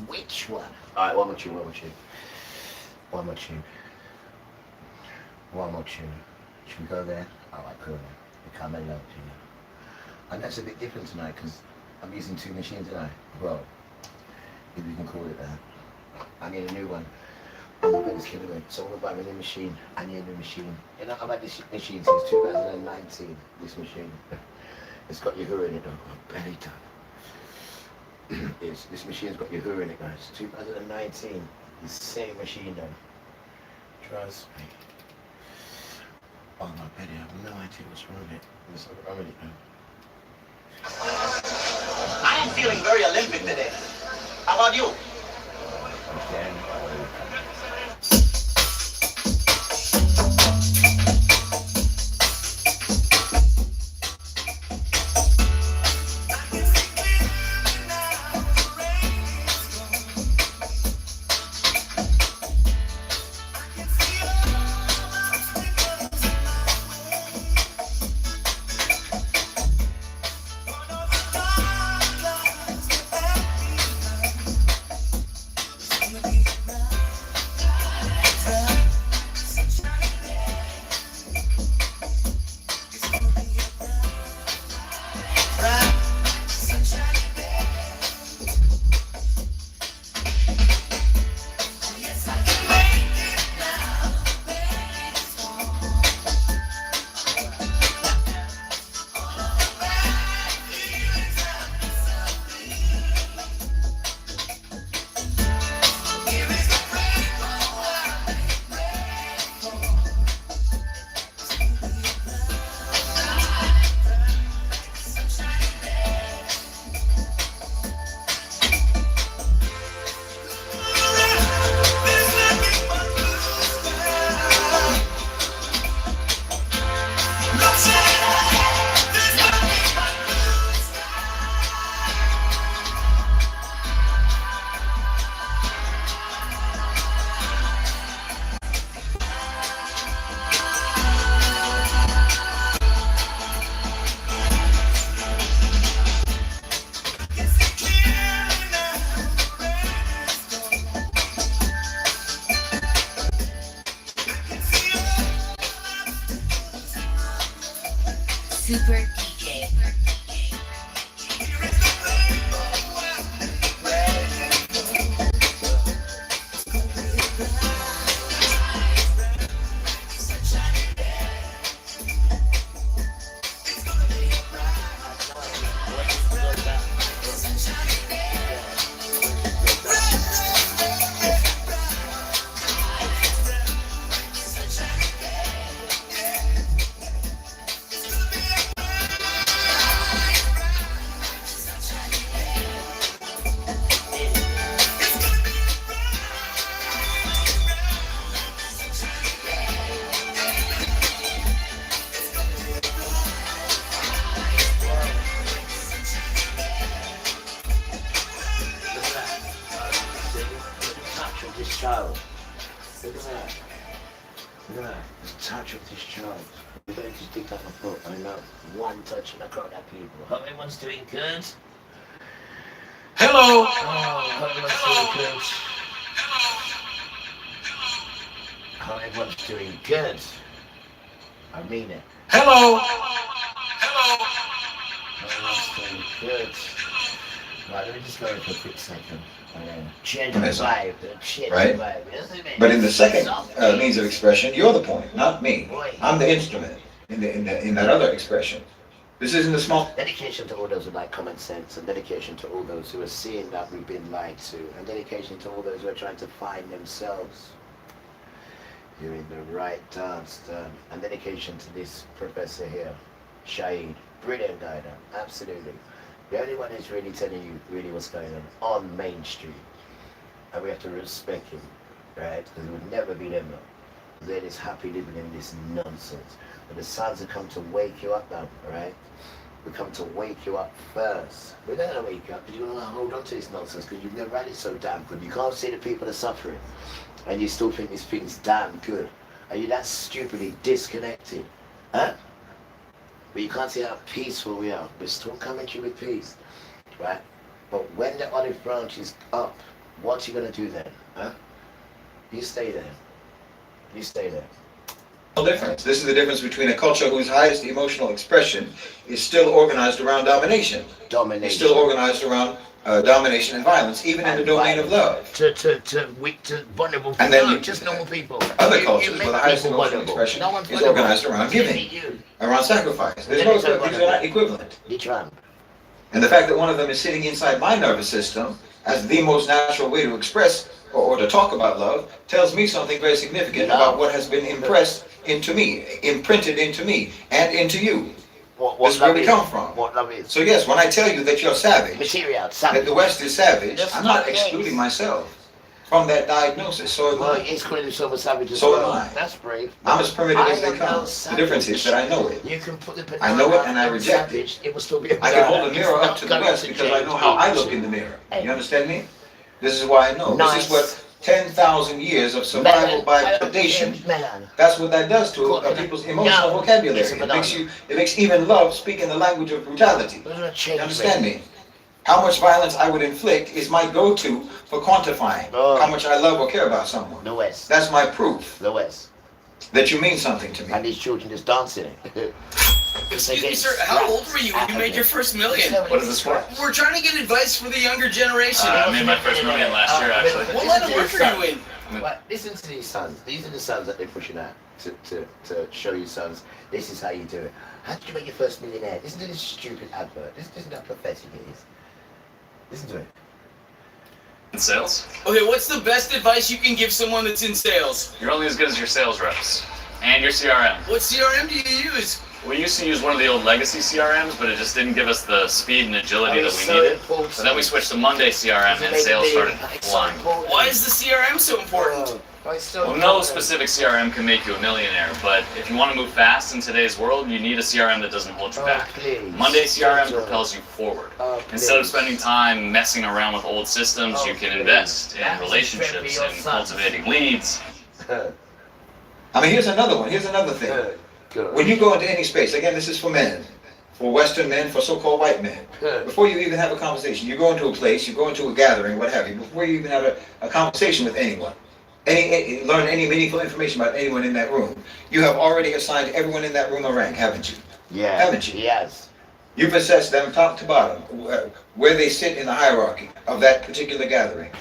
Which one? Alright, one more tune, one more tune. One more tune. One more tune. Should we go there? Alright, cool. We come in low tune. And that's a bit different tonight because I'm using two machines tonight. Well, if you can call it that. I need a new one. I'm not going to kill it. So I'm going to buy a new machine. I need a new machine. You know, I've had this machine since 2019. This machine. It's got Yahoo in it though. Belly done. This machine's got Yahoo in it, guys. 2019. The same machine though. Trust me. Oh my belly, I have no idea what's wrong with it. What's wrong with it now? I am feeling very Olympic today. How about you? Okay. Super DJ. Child. Look at that. Look at that. The touch of this child. You better just dig up my foot. I know. One touch and I got that people. Hope everyone's doing good. Hello. Oh, hope everyone's doing good. Hope everyone's doing good. I mean it. Hello. Hope everyone's doing good. Right, let me just go in for a quick second. Change the vibe, Right? But in the second means of expression, you're the point, not me. I'm the instrument in that other expression. This isn't a small. Dedication to all those who like common sense, and dedication to all those who are seeing that we've been lied to, and dedication to all those who are trying to find themselves. You're in the right dance, and dedication to this professor here, Shahid. Brilliant guy, though. Absolutely. The only one who's really telling you really what's going on Main Street. And we have to respect him, right? Because it would never be them. They're just happy living in this nonsense. But the sons have come to wake you up now, right? We come to wake you up first. We're not going to wake you up because you're going to hold on to this nonsense because you've never had it so damn good. You can't see the people that are suffering. And you still think this thing's damn good. Are you that stupidly disconnected? Huh? But you can't see how peaceful we are. We're still coming to you with peace, right? But when the olive branch is up, what you gonna do then, huh? You stay there. You stay there. Difference. This is the difference between a culture whose highest emotional expression is still organized around domination. Domination. It's still organized around domination and violence, even in the domain of love. To vulnerable people. And then No, just normal people. Other You cultures make where the highest people emotional vulnerable. expression No one's is vulnerable. organized around giving, around sacrifice. There's no, these are not equivalent. The Trump. And the fact that one of them is sitting inside my nervous system as the most natural way to express or to talk about love tells me something very significant about what has been impressed into me, imprinted into me, and into you. What This is where we come from. What love is. So yes, when I tell you that you're savage, Material, that savage. the West is savage, That's I'm not not the excluding case. myself from that diagnosis. So Well, am I. he's calling himself a savage as So well. am I. That's brave. I'm as primitive as I they am no come. The savage. difference is that I know it. You can put the banana I know it and I on reject savage, it will still be a I can hold banana. a mirror It's up not to the going West to because I know change how I it. look in the mirror. Hey. You understand me? This is why I know. Nice. This is what 10,000 years of survival by predation, Melon. that's what that does to people's emotional No, vocabulary. it's a It makes even love speak in the language of brutality. You understand me? How much violence I would inflict is my go-to for quantifying how much I love or care about someone. The West. That's my proof The West. that you mean something to And me. these children just dancing it. Excuse me, sir. How old were you when you made your first million? What is this for? We're trying to get advice for the younger generation. I made my first million last year, actually. What line of work are you in? But listen to these sons. These are the sons that they're pushing out to show you sons. This is how you do it. How did you make your first millionaire? Listen to this stupid advert. Listen to how pathetic it is. Listen to it. In sales, Okay, what's the best advice you can give someone that's in sales? you're only as good as your sales reps and your CRM. What CRM do you use? We used to use one of the old legacy CRMs, but it just didn't give us the speed and agility that we needed. So then we switched to Monday CRM and sales started flying. Why is the CRM so important? Well, no specific CRM can make you a millionaire, but if you want to move fast in today's world, you need a CRM that doesn't hold you back. Monday CRM propels you forward. Instead of spending time messing around with old systems, you can invest in relationships and cultivating leads. I mean, here's another one. Here's another thing. When you go into any space, again, this is for men, for Western men, for so-called white men. Before you even have a conversation, you go into a place, you go into a gathering, what have you, before you even have a conversation with anyone, learn any meaningful information about anyone in that room, you have already assigned everyone in that room a rank, haven't you? Yeah. Haven't you? Yes. You've assessed them top to bottom, where they sit in the hierarchy of that particular gathering,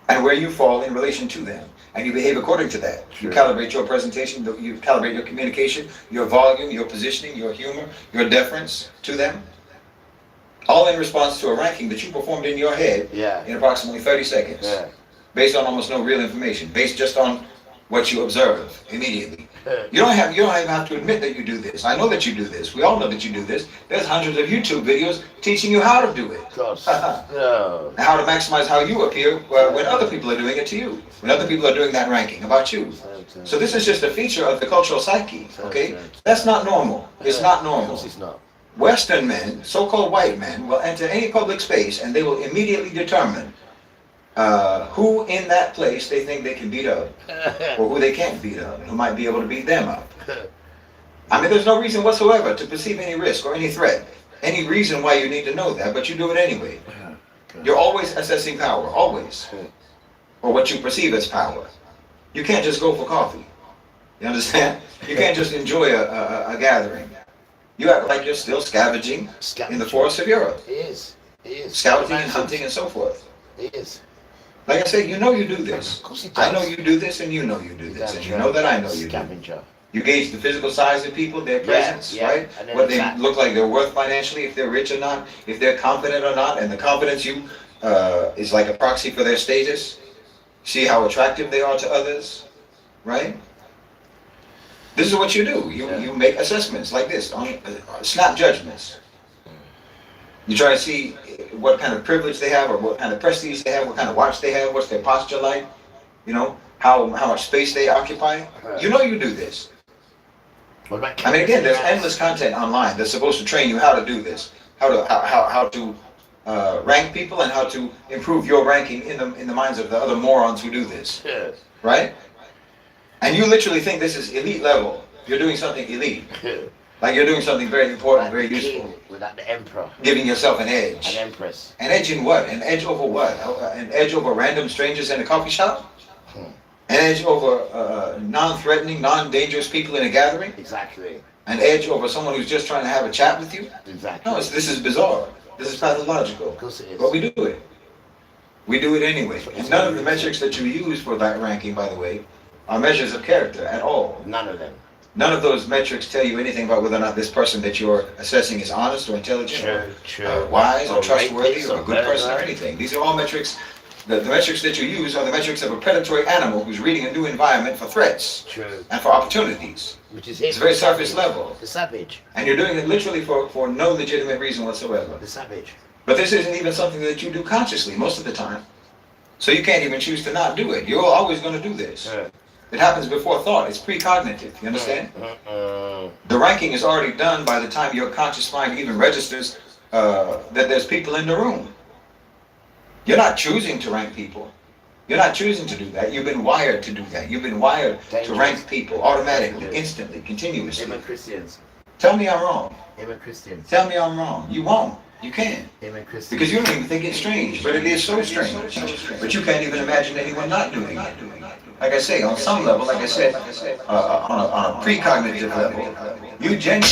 and where you fall in relation to them. And you behave according to that. You calibrate your presentation, you calibrate your communication, your volume, your positioning, your humor, your deference to them. All in response to a ranking that you performed in your head in approximately 30 seconds. Based on almost no real information, based just on what you observe immediately. You don't even have to admit that you do this. I know that you do this. We all know that you do this. There's hundreds of YouTube videos teaching you how to do it. And how to maximize how you appear when other people are doing it to you. When other people are doing that ranking about you. So this is just a feature of the cultural psyche, okay? That's not normal. It's not normal. It's not. Western men, so-called white men, will enter any public space and they will immediately determine who in that place they think they can beat up, or who they can't beat up, and who might be able to beat them up. I mean, there's no reason whatsoever to perceive any risk or any threat, any reason why you need to know that, but you do it anyway. You're always assessing power, always, or what you perceive as power. You can't just go for coffee. You understand? You can't just enjoy a gathering. You act like you're still scavenging in the forests of Europe. It is. Scouting and hunting and so forth. It is. Like I said, you know you do this. Of course it I does. know you do this, and you know you do this, and you know that I know you do. Scavenger. You gauge the physical size of people, their presence, right? What they look like, they're worth financially, if they're rich or not, if they're confident or not, and the confidence is like a proxy for their status. See how attractive they are to others, right? This is what you do. You make assessments like this, snap judgments. You try to see what kind of privilege they have, or what kind of prestige they have, what kind of watch they have, what's their posture like, you know, how much space they occupy. You know you do this. I mean, again, there's endless content online that's supposed to train you how to do this, how to rank people, and how to improve your ranking in the minds of the other morons who do this, right? And you literally think this is elite level. You're doing something elite. Like you're doing something very important, very useful. Without the emperor. Giving yourself an edge. An empress. An edge in what? An edge over what? An edge over random strangers in a coffee shop? An edge over non-threatening, non-dangerous people in a gathering? Exactly. An edge over someone who's just trying to have a chat with you? Exactly. No, this is bizarre. This is pathological. Of course it is. But we do it. We do it anyway. And none of the metrics that you use for that ranking, by the way, are measures of character at all. None of them. None of those metrics tell you anything about whether or not this person that you're assessing is honest or intelligent or wise or trustworthy or a good person or anything. These are all metrics. The metrics that you use are the metrics of a predatory animal who's reading a new environment for threats and for opportunities. Which is it's very surface level. The savage. And you're doing it literally for no legitimate reason whatsoever. The savage. But this isn't even something that you do consciously most of the time. So you can't even choose to not do it. You're always going to do this. It happens before thought. It's precognitive. You understand? The ranking is already done by the time your conscious mind even registers that there's people in the room. You're not choosing to rank people. You're not choosing to do that. You've been wired to do that. You've been wired to rank people automatically, instantly, continuously. Amen, Christians. Tell me I'm wrong. Amen, Christians. Tell me I'm wrong. You won't. You can't. Amen, Christians. Because you don't even think it's strange, but it is so strange. But you can't even imagine anyone not doing it. Like I say, on some level, like I said, on a precognitive level, you genuinely...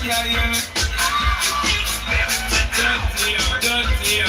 Yeah, yeah. Dirty,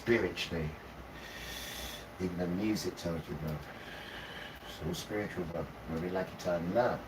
Spiritually, even the music tells you, bro. It's all spiritual, bro. Whether you like it or not.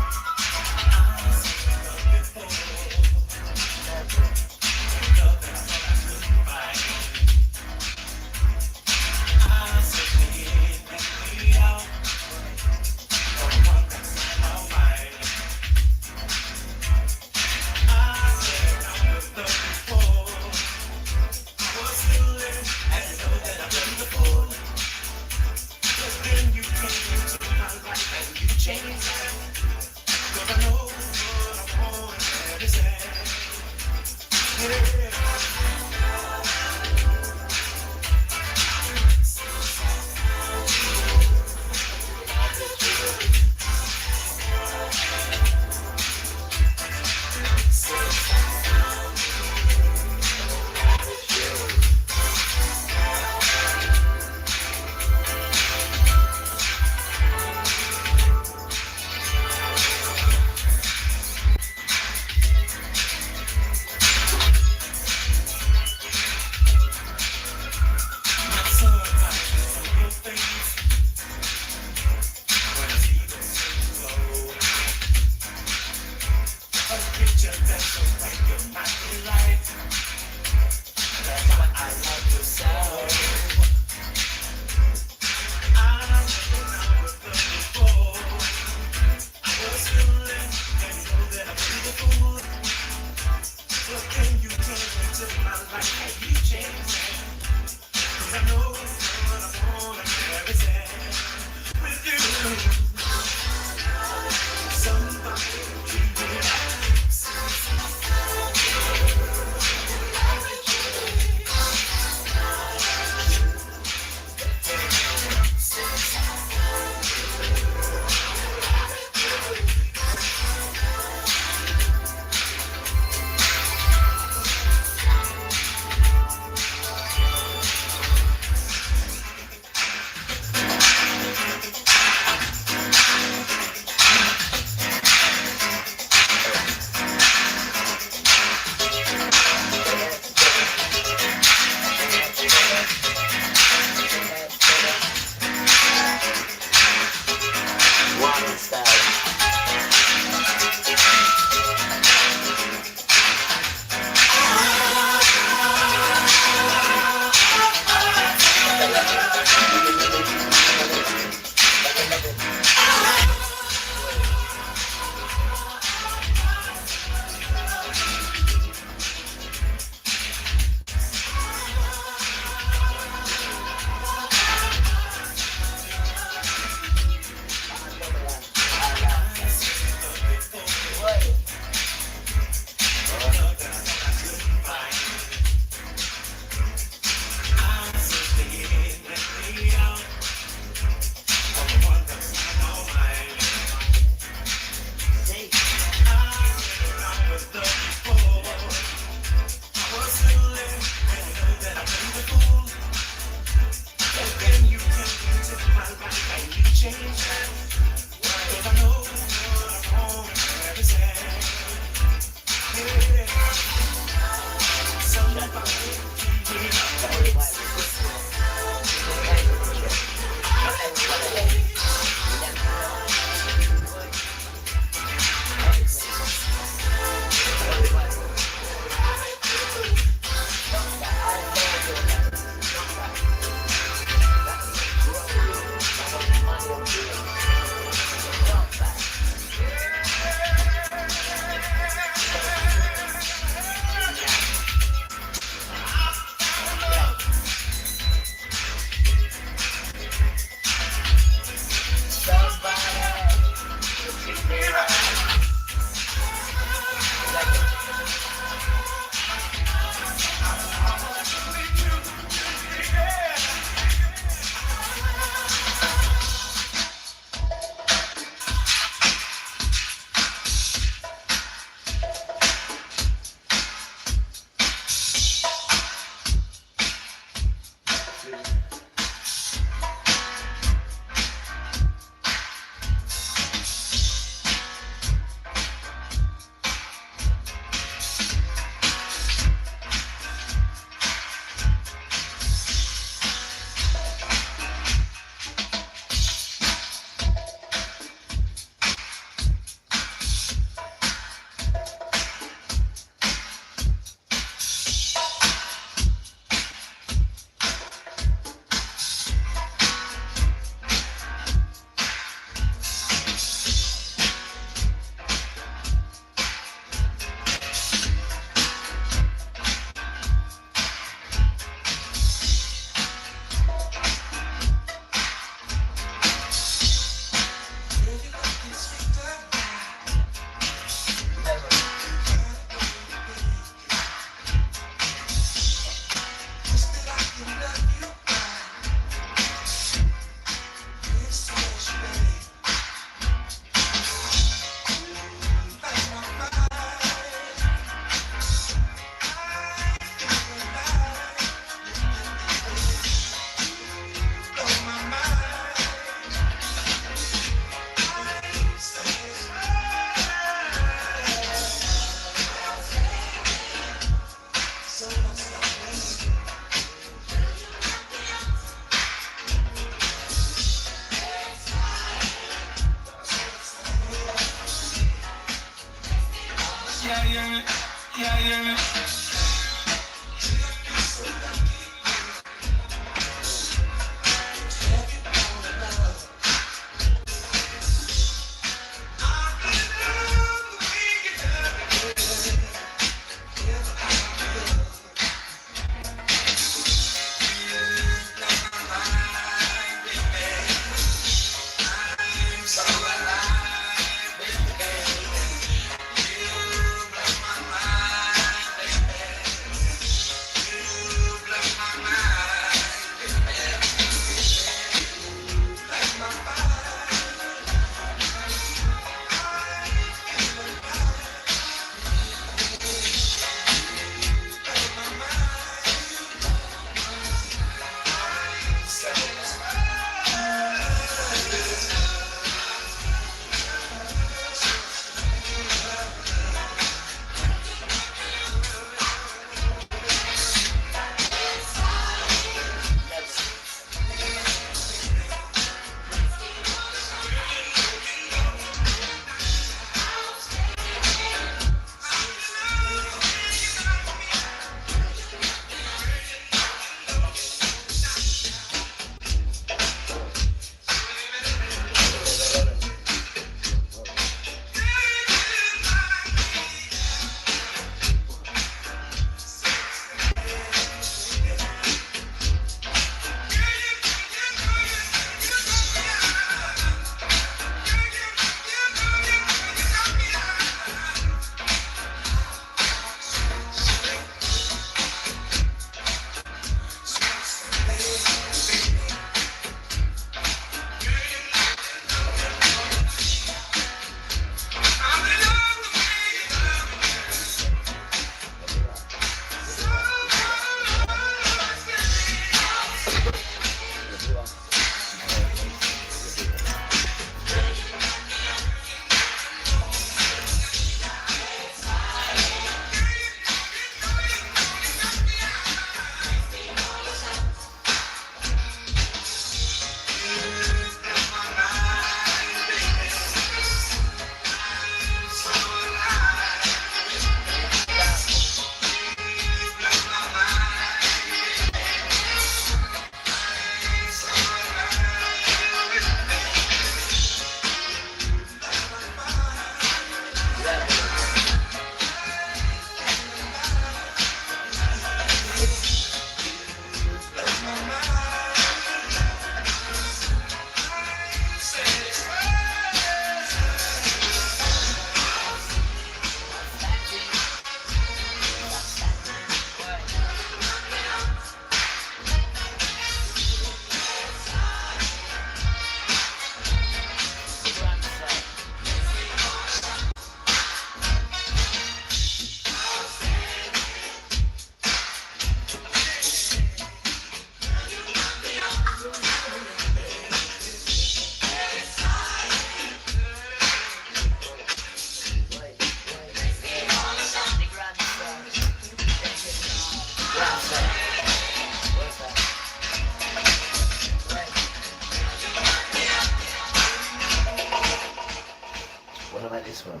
What about this one?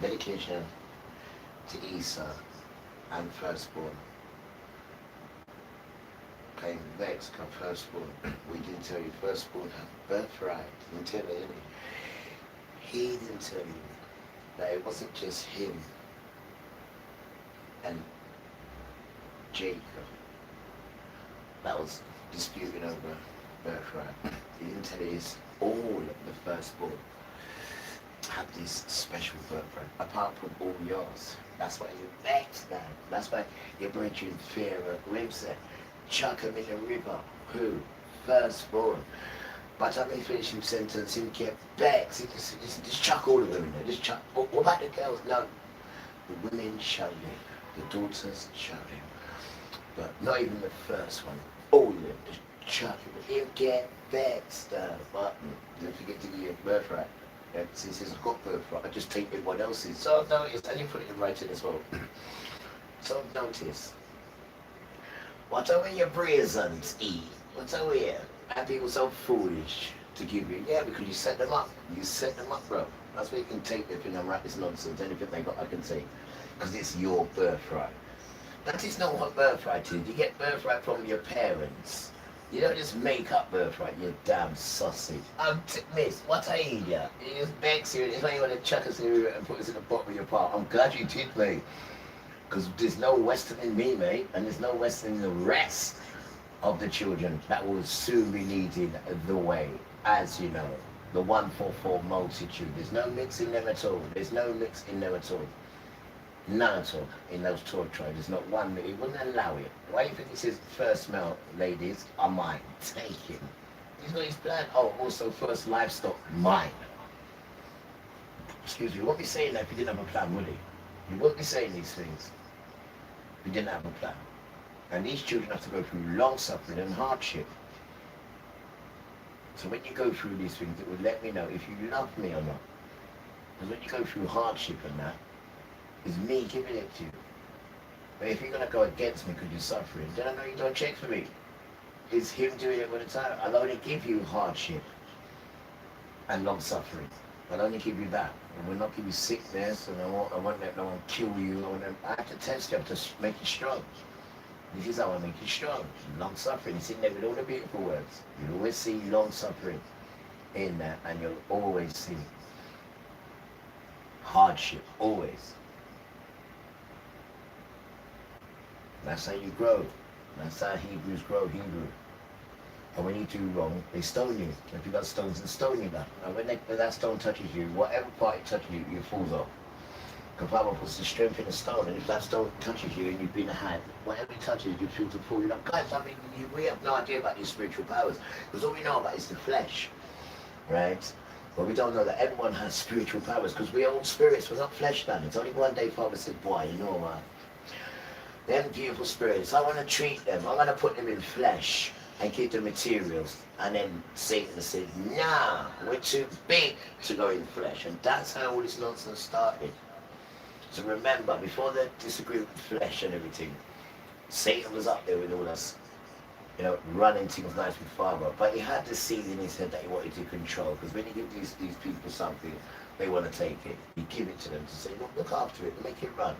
Dedication to Esau and firstborn. Playing vex come firstborn. We didn't tell you firstborn had birthright. Didn't tell you, didn't he? He didn't tell you that it wasn't just him and Jacob that was disputing over birthright. He didn't tell you it's all of the firstborn have this special birthright, apart from all yours. That's why you vex now. That's why your brethren fear of ribs there. Chuck him in the river. Who? Firstborn. By the time he finished his sentence, he get vexed. He just chuck all of them in there. Just chuck. What about the girls? No. The women shall live. The daughters shall live. But not even the first one. All of them. Just chuck him. He'll get vexed. But don't forget to give your birthright. Yeah, he says, I've got birthright. I just take everyone else's. So I've noticed, and you put it in writing as well. So I've noticed. What are your presents, E? What's over here? And people so foolish to give you. Yeah, because you set them up. You set them up, bro. That's why you can take everything and write this nonsense. Anything they got, I can take. Because it's your birthright. That is not what birthright is. You get birthright from your parents. You don't just make up birthright, you damn sausage. Miss, what I eat ya? You just begs you, it's like you want to chuck us in and put us in the bottom of your pot. I'm glad you did, mate. Because there's no Western in me, mate, and there's no Western in the rest of the children that will soon be leading the way, as you know. The 144 multitude. There's no mix in them at all. There's no mix in them at all. None at all in those 12 tribes. There's not one. He wouldn't allow it. Why do you think he says first male ladies are mine? Take him. He's got his plan. Oh, also first livestock, mine. Excuse me, he wouldn't be saying that if he didn't have a plan, would he? He wouldn't be saying these things if he didn't have a plan. And these children have to go through long suffering and hardship. So when you go through these things, it will let me know if you love me or not. Because when you go through hardship and that, it's me giving it to you. But if you're going to go against me because you're suffering, then I know you don't check for me. It's him doing it all the time. I'll only give you hardship and long suffering. I'll only give you that. I will not give you sickness, and I won't let no one kill you. I have to test you, I have to make you strong. This is how I make you strong. Long suffering. It's in there with all the beautiful words. You'll always see long suffering in there, and you'll always see hardship. Always. That's how you grow. That's how Hebrews grow Hebrew. And when you do wrong, they stone you. If you got stones, they stone you back. And when that stone touches you, whatever part it touches you, it falls off. Because the Bible puts the strength in the stone, and if that stone touches you and you've been a hand, whatever it touches, you feel to fall. You're like, guys, I mean, we have no idea about these spiritual powers. Because all we know about is the flesh, right? But we don't know that everyone has spiritual powers, because we are all spirits, we're not flesh, man. It's only one day Father said, boy, you know what? Them beautiful spirits, I want to treat them. I'm going to put them in flesh and keep the materials. And then Satan said, nah, we're too big to go in flesh. And that's how all this nonsense started. So remember, before the disagreement with flesh and everything, Satan was up there with all us, you know, running things nice with Father. But he had the seed in his head that he wanted to control. Because when you give these people something, they want to take it. You give it to them to say, look after it, make it run.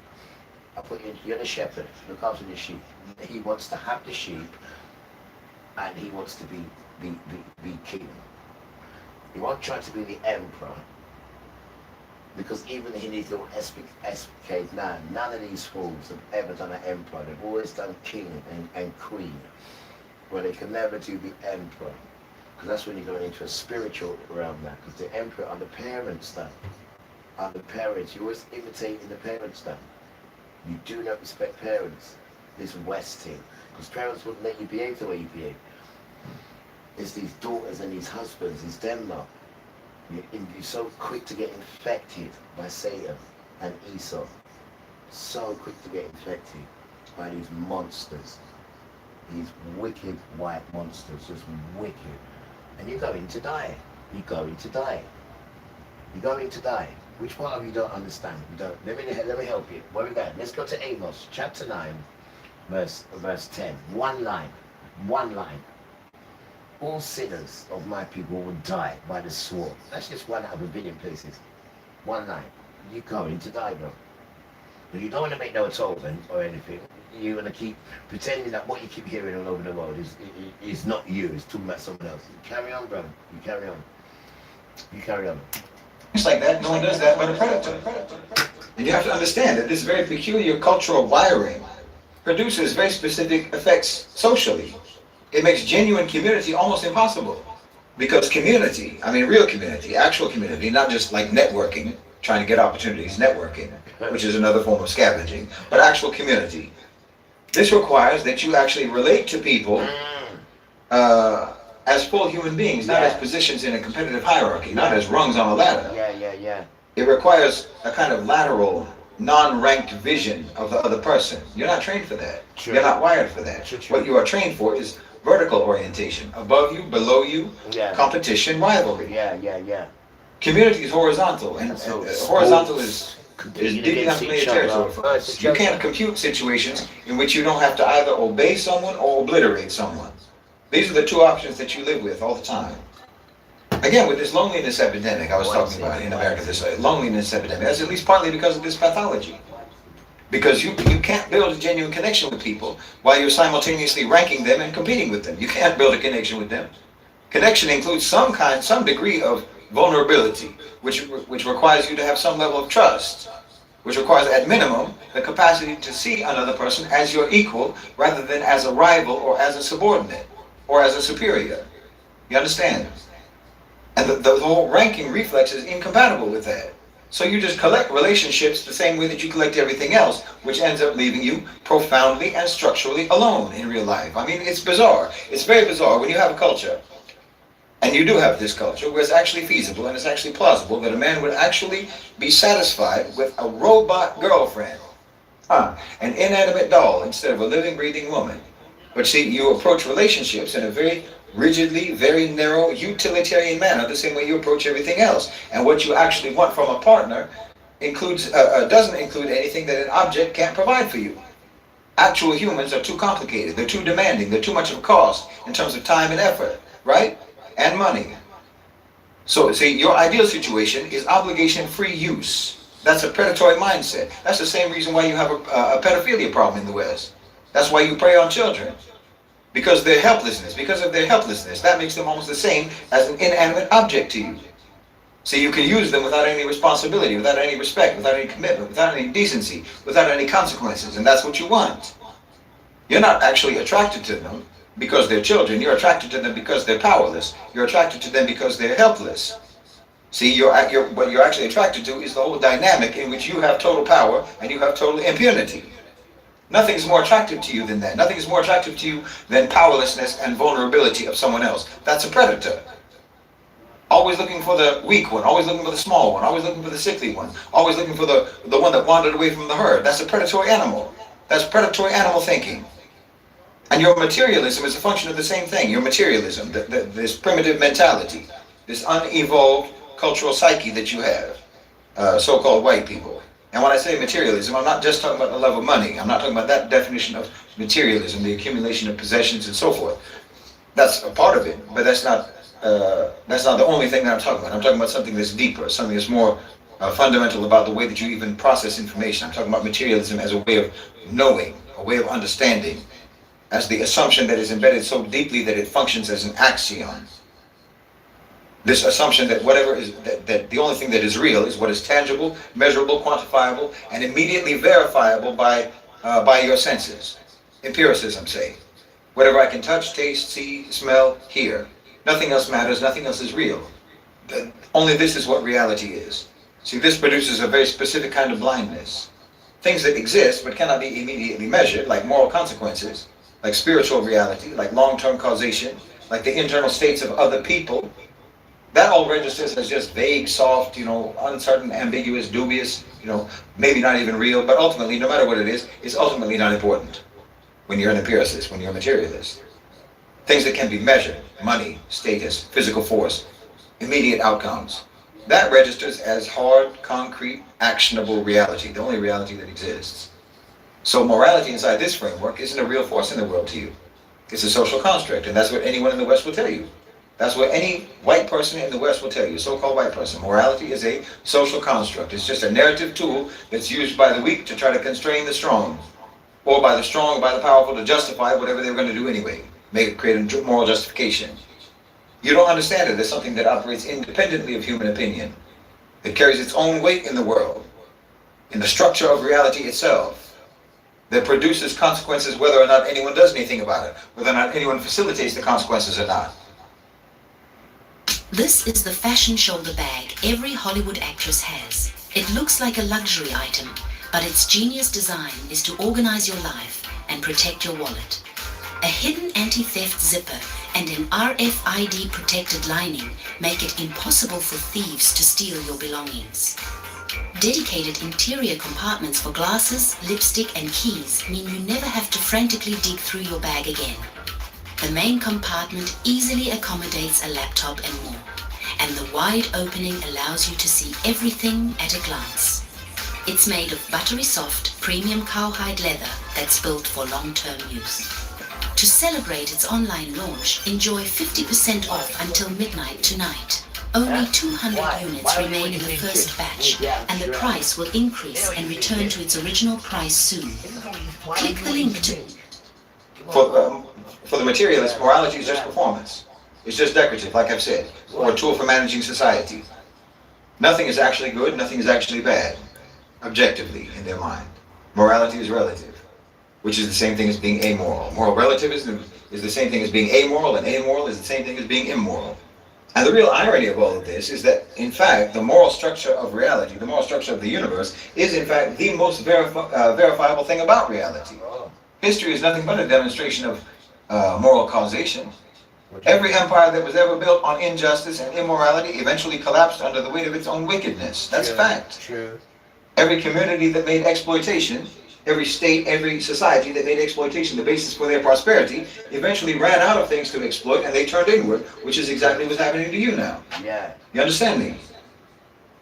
I put you, you're the shepherd, look after the sheep. He wants to have the sheep, and he wants to be king. He won't try to be the emperor, because even in his little escapade now, none of these fools have ever done an emperor. They've always done king and queen, where they can never do the emperor, because that's when you're going into a spiritual realm now, because the emperor are the parents now. Are the parents, you're always imitating the parents now. You do not respect parents, this West thing, because parents wouldn't let you behave the way you behave. It's these daughters and these husbands, it's them now. You're so quick to get infected by Satan and Esau. So quick to get infected by these monsters. These wicked white monsters, just wicked. And you're going to die. You're going to die. You're going to die. Which part of you don't understand? You don't. Let me help you. Where we going? Let's go to Amos, chapter 9, verse 10. One line. One line. All sinners of my people will die by the sword. That's just one out of a billion places. one night. You're going to die, bro. But you don't want to make no atonement or anything. You want to keep pretending that what you keep hearing all over the world is not you. It's talking about someone else. You carry on, bro. You carry on. You carry on. It's like that. No one does that but a predator. And you have to understand that this very peculiar cultural wiring produces very specific effects socially. It makes genuine community almost impossible. Because community, I mean real community, actual community, not just like networking, trying to get opportunities, networking, which is another form of scavenging, but actual community. This requires that you actually relate to people as full human beings, not as positions in a competitive hierarchy, not as rungs on a ladder. Yeah. It requires a kind of lateral, non-ranked vision of the other person. You're not trained for that. True. You're not wired for that. True. What you are trained for is vertical orientation. Above you, below you, competition, rivalry. Yeah. Community is horizontal, and horizontal is deeply unfamiliar territory. You can't compute situations in which you don't have to either obey someone or obliterate someone. These are the two options that you live with all the time. Again, with this loneliness epidemic I was talking about in America, this loneliness epidemic, that's at least partly because of this pathology. Because you can't build a genuine connection with people while you're simultaneously ranking them and competing with them. You can't build a connection with them. Connection includes some degree of vulnerability, which requires you to have some level of trust, which requires at minimum the capacity to see another person as your equal rather than as a rival or as a subordinate or as a superior. You understand? And the whole ranking reflex is incompatible with that. So you just collect relationships the same way that you collect everything else, which ends up leaving you profoundly and structurally alone in real life. I mean, it's bizarre. It's very bizarre when you have a culture, and you do have this culture, where it's actually feasible and it's actually plausible that a man would actually be satisfied with a robot girlfriend, an inanimate doll instead of a living, breathing woman. But see, you approach relationships in a very rigidly, very narrow, utilitarian manner, the same way you approach everything else. And what you actually want from a partner doesn't include anything that an object can't provide for you. Actual humans are too complicated, they're too demanding, they're too much of a cost in terms of time and effort, right? And money. So see, your ideal situation is obligation-free use. That's a predatory mindset. That's the same reason why you have a pedophilia problem in the West. That's why you prey on children. Because of their helplessness, that makes them almost the same as an inanimate object to you. So you can use them without any responsibility, without any respect, without any commitment, without any decency, without any consequences, and that's what you want. You're not actually attracted to them because they're children, you're attracted to them because they're powerless. You're attracted to them because they're helpless. See, what you're actually attracted to is the whole dynamic in which you have total power and you have total impunity. Nothing's more attractive to you than that. Nothing is more attractive to you than powerlessness and vulnerability of someone else. That's a predator. Always looking for the weak one, always looking for the small one, always looking for the sickly one, always looking for the one that wandered away from the herd. That's a predatory animal. That's predatory animal thinking. And your materialism is a function of the same thing. Your materialism, this primitive mentality, this unevolved cultural psyche that you have, so-called white people. And when I say materialism, I'm not just talking about the love of money. I'm not talking about that definition of materialism, the accumulation of possessions and so forth. That's a part of it, but that's not the only thing that I'm talking about. I'm talking about something that's deeper, something that's more fundamental about the way that you even process information. I'm talking about materialism as a way of knowing, a way of understanding, as the assumption that is embedded so deeply that it functions as an axiom. This assumption that whatever is that the only thing that is real is what is tangible, measurable, quantifiable, and immediately verifiable by your senses. Empiricism, say. Whatever I can touch, taste, see, smell, hear. Nothing else matters, nothing else is real. Only this is what reality is. See, this produces a very specific kind of blindness. Things that exist but cannot be immediately measured, like moral consequences, like spiritual reality, like long-term causation, like the internal states of other people, that all registers as just vague, soft, uncertain, ambiguous, dubious, maybe not even real, but ultimately, no matter what it is, it's ultimately not important when you're an empiricist, when you're a materialist. Things that can be measured, money, status, physical force, immediate outcomes, that registers as hard, concrete, actionable reality, the only reality that exists. So morality inside this framework isn't a real force in the world to you. It's a social construct, and that's what anyone in the West will tell you. That's what any white person in the West will tell you, so-called white person. Morality is a social construct. It's just a narrative tool that's used by the weak to try to constrain the strong, or by the strong, by the powerful to justify whatever they were going to do anyway. Create a moral justification. You don't understand it as something that operates independently of human opinion. It carries its own weight in the world, in the structure of reality itself, that produces consequences whether or not anyone does anything about it, whether or not anyone facilitates the consequences or not. This is the fashion shoulder bag every Hollywood actress has. It looks like a luxury item, but its genius design is to organize your life and protect your wallet. A hidden anti-theft zipper and an RFID protected lining make it impossible for thieves to steal your belongings. Dedicated interior compartments for glasses, lipstick and keys mean you never have to frantically dig through your bag again. The main compartment easily accommodates a laptop and more, and the wide opening allows you to see everything at a glance. It's made of buttery soft, premium cowhide leather that's built for long-term use. To celebrate its online launch, enjoy 50% off until midnight tonight. Only 200 units remain in the first batch, and the price will increase and return to its original price soon. Click the link to... For the materialist, morality is just performance. It's just decorative, like I've said, or a tool for managing society. Nothing is actually good, nothing is actually bad, objectively, in their mind. Morality is relative, which is the same thing as being amoral. Moral relativism is the same thing as being amoral, and amoral is the same thing as being immoral. And the real irony of all of this is that, in fact, the moral structure of reality, the moral structure of the universe, is in fact the most verifiable thing about reality. History is nothing but a demonstration of moral causation. Every empire that was ever built on injustice and immorality eventually collapsed under the weight of its own wickedness. That's a fact. True. Every community that made exploitation, every state, every society that made exploitation the basis for their prosperity, eventually ran out of things to exploit and they turned inward, which is exactly what's happening to you now. Yeah. You understand me?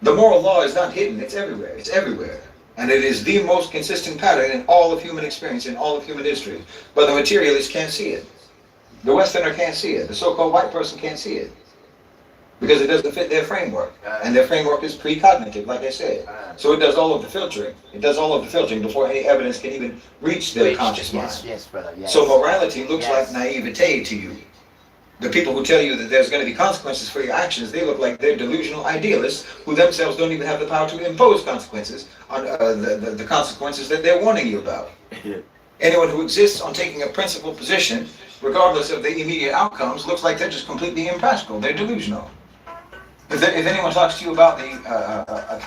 The moral law is not hidden, it's everywhere. It's everywhere. And it is the most consistent pattern in all of human experience, in all of human history. But the materialist can't see it. The Westerner can't see it. The so-called white person can't see it. Because it doesn't fit their framework. And their framework is precognitive, like I said. So it does all of the filtering. It does all of the filtering before any evidence can even reach their conscious mind. Yes, brother. Yes. So morality looks like naivete to you. The people who tell you that there's going to be consequences for your actions, they look like they're delusional idealists who themselves don't even have the power to impose consequences on the consequences that they're warning you about. Anyone who insists on taking a principled position, regardless of the immediate outcomes, looks like they're just completely impractical. They're delusional. If anyone talks to you about the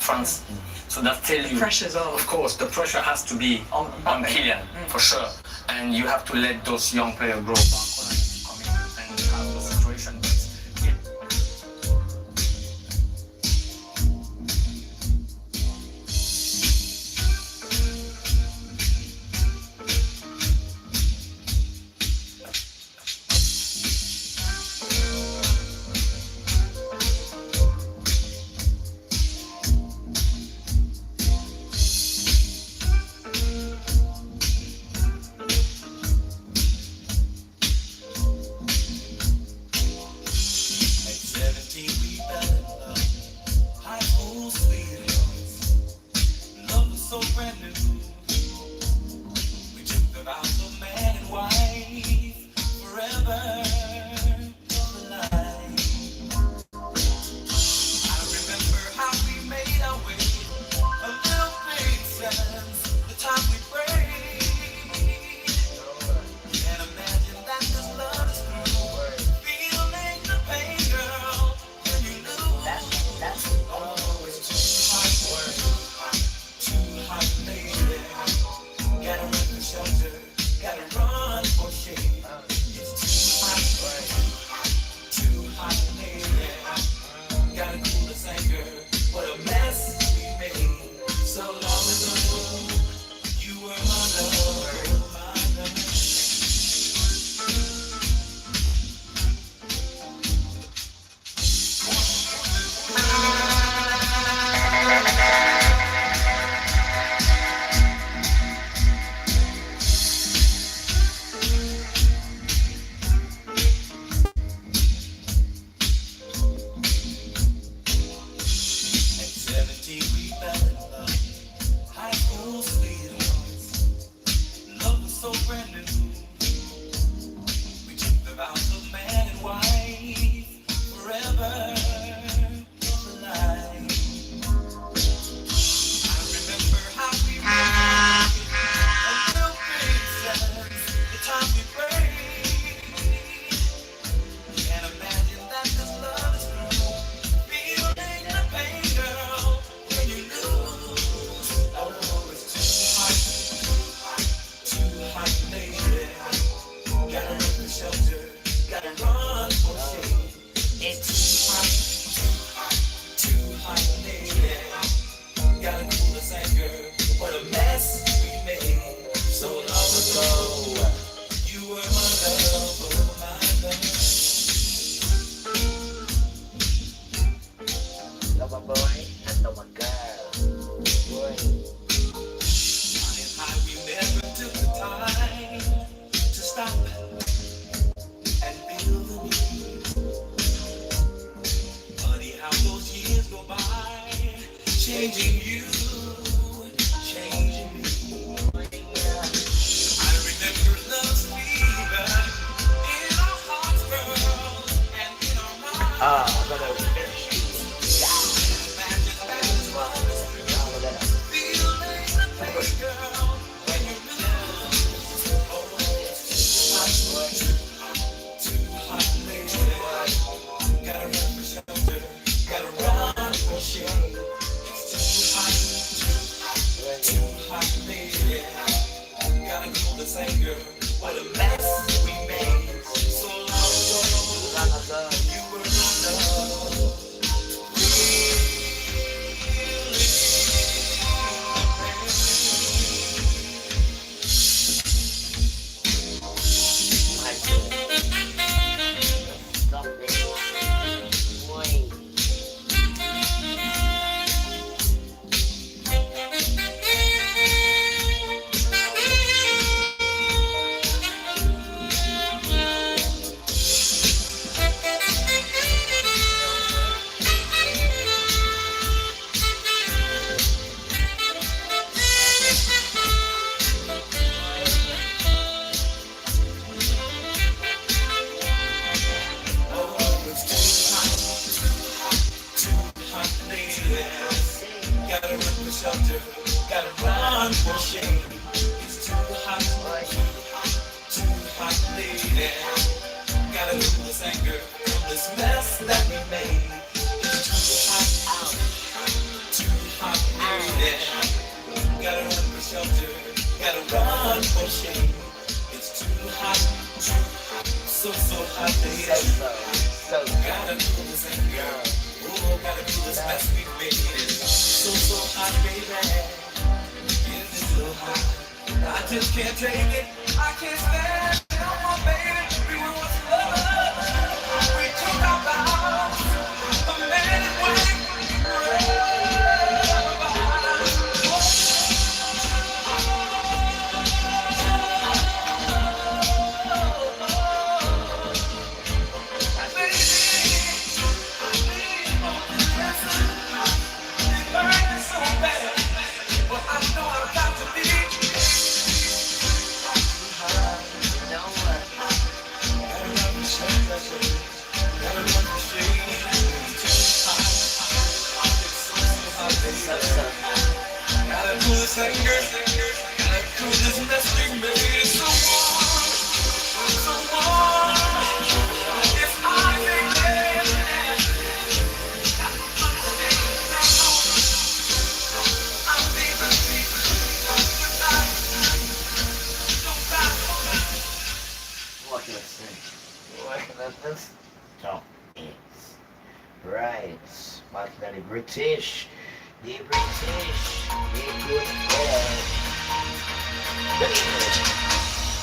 France. So that tells you, Pressure's on. of course, the pressure has to be on Kylian, for sure. And you have to let those young players grow backward and have the situation. I just can't take it. I can't stand it. No more, baby. We were once lovers. We took our vows. A man and wife. Right, marking out the British, the good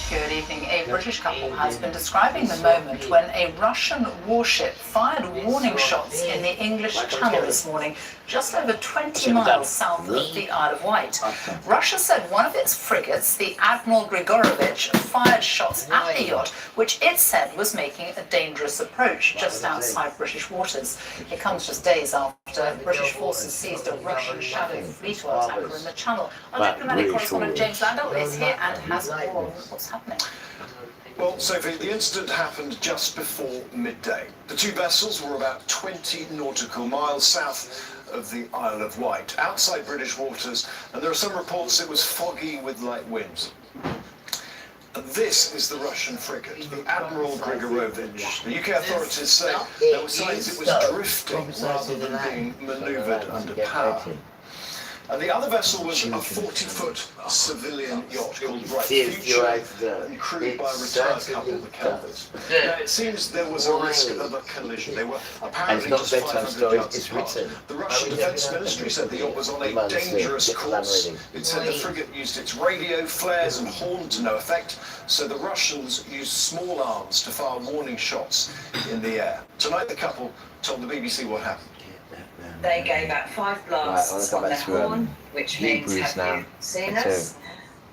Good evening. A British couple has been describing the moment when a Russian warship fired warning shots in the English Channel this morning, just over 20 miles south of the Isle of Wight. Russia said one of its frigates, the Admiral Grigorovich, fired shots at the yacht, which it said was making a dangerous approach just outside British waters. It comes just days after British forces seized a Russian shadow fleet oil tanker in the Channel. Our diplomatic correspondent James Landau is here and has more on what's happening. Well, Sophie, the incident happened just before midday. The two vessels were about 20 nautical miles south of the Isle of Wight, outside British waters, and there are some reports it was foggy with light winds. And this is the Russian frigate, the Admiral Grigorovich. The UK authorities say there were signs it was drifting rather than being manoeuvred under power. And the other vessel was a 40-foot civilian yacht called Bright Future and crewed by a retired couple, the Calverts. Now, it seems there was a risk of a collision. They were apparently just 500 yards apart. The Russian Defense Ministry said the yacht was on a dangerous course. It said the frigate used its radio, flares and horn to no effect, so the Russians used small arms to fire warning shots in the air. Tonight, the couple told the BBC what happened. They gave out 5 blasts on their horn, which means, have you seen us?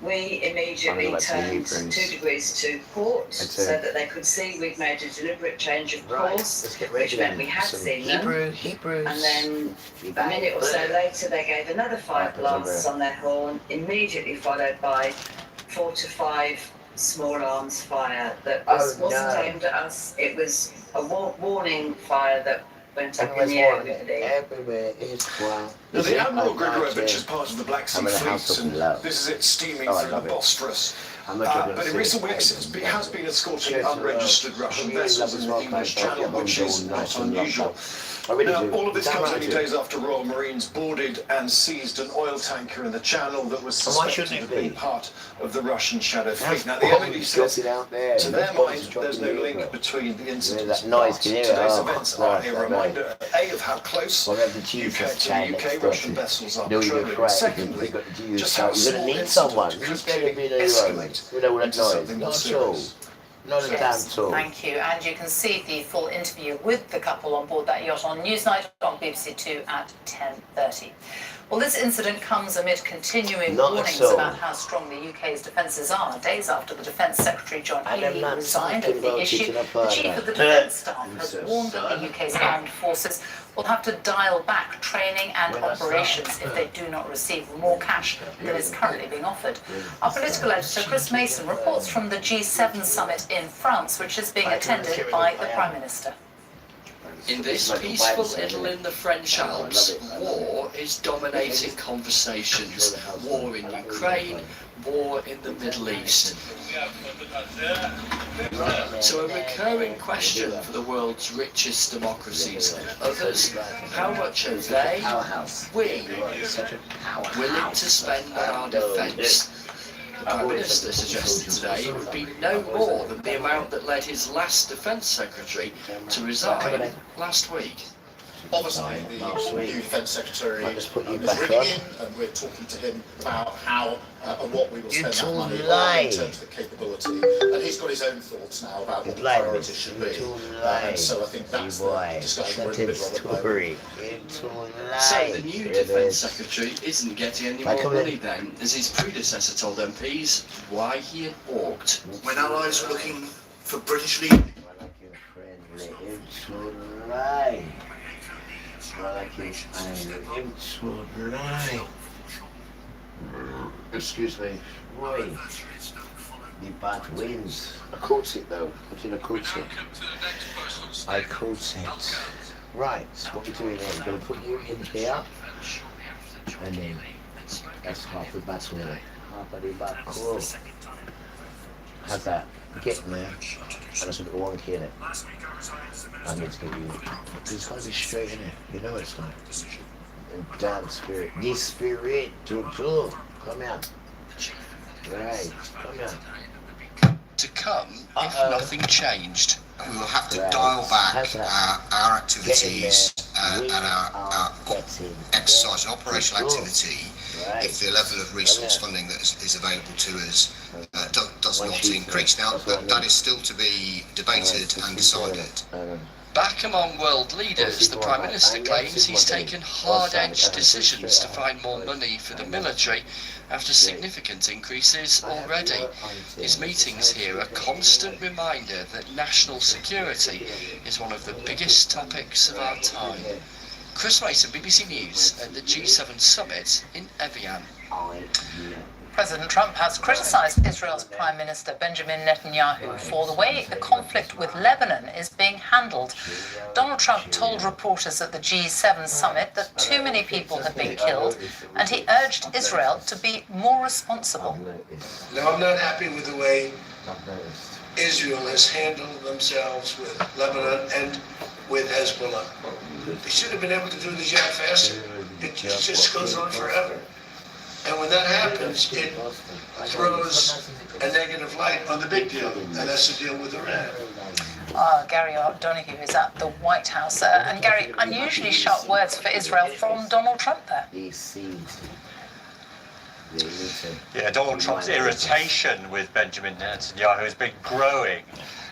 We immediately turned 2 degrees to port so that they could see we'd made a deliberate change of course, which meant we had seen them. And then a minute or so later they gave another 5 blasts on their horn, immediately followed by 4 to 5 small arms fire that wasn't aimed at us. It was a warning fire that went up in the air, we believe. Now, the Admiral Grigorovich is part of the Black Sea Fleet, and this is it steaming through the Bosphorus. But in recent weeks, it has been escorting unregistered Russian vessels in the English Channel, which is not unusual. Now, all of this comes only days after Royal Marines boarded and seized an oil tanker in the Channel that was suspected of being part of the Russian Shadow Fleet. Now, the MOD says, to their mind, there's no link between the incidents. But today's events are a reminder, A, of how close Russian vessels are patrolling, and secondly, just how a small incident could quickly escalate into something more serious. Yes, thank you. And you can see the full interview with the couple on board that yacht on Newsnight on BBC Two at 10:30. Well, this incident comes amid continuing warnings about how strong the UK's defences are. Days after the Defence Secretary John Healey resigned over the issue, the Chief of the Defence Staff has warned that the UK's armed forces will have to dial back training and operations if they do not receive more cash than is currently being offered. Our political editor Chris Mason reports from the G7 summit in France, which is being attended by the Prime Minister. In this peaceful idyll in the French Alps, war is dominating conversations. War in Ukraine, war in the Middle East. So a recurring question for the world's richest democracies, others, how much are they, we, willing to spend on our defence? The Prime Minister suggested today it would be no more than the amount that led his last Defence Secretary to resign last week. Obviously, the new Defence Secretary is ringing in, and we're talking to him about how and what we will spend that money on in terms of the capability. And he's got his own thoughts now about what the priorities should be. And so I think that's the discussion we're in the middle of at the moment. So the new Defence Secretary isn't getting any more money then, as his predecessor told MPs why he had walked. When allies were looking for British leaders. Excuse me. Roy. The bat wins. I caught it though. I didn't caught it. I caught it. Right, what we're doing now, we're going to put you in here. And then that's half the bat's winner. Half of the bat. Cool. How's that? Getting there. And that's a little wonky in it. I need to get you. It's got to be straight in it. You know it's not. And damn spirit. This spirit. Come here. Right. Come here. To come if nothing changed. We will have to dial back our activities and our exercise and operational activity if the level of resource funding that is available to us does not increase. Now, that is still to be debated and decided. Back among world leaders, the Prime Minister claims he's taken hard-edged decisions to find more money for the military after significant increases already. His meetings here are a constant reminder that national security is one of the biggest topics of our time. Chris Mason, BBC News, at the G7 summit in Evian. President Trump has criticised Israel's Prime Minister Benjamin Netanyahu for the way the conflict with Lebanon is being handled. Donald Trump told reporters at the G7 summit that too many people had been killed, and he urged Israel to be more responsible. Now, I'm not happy with the way Israel has handled themselves with Lebanon and with Hezbollah. They should have been able to do the job faster. It just goes on forever. And when that happens, it throws a negative light on the big deal, and that's the deal with Iran. Gary O'Donoghue is at the White House. And Gary, unusually sharp words for Israel from Donald Trump there. Yeah, Donald Trump's irritation with Benjamin Netanyahu has been growing.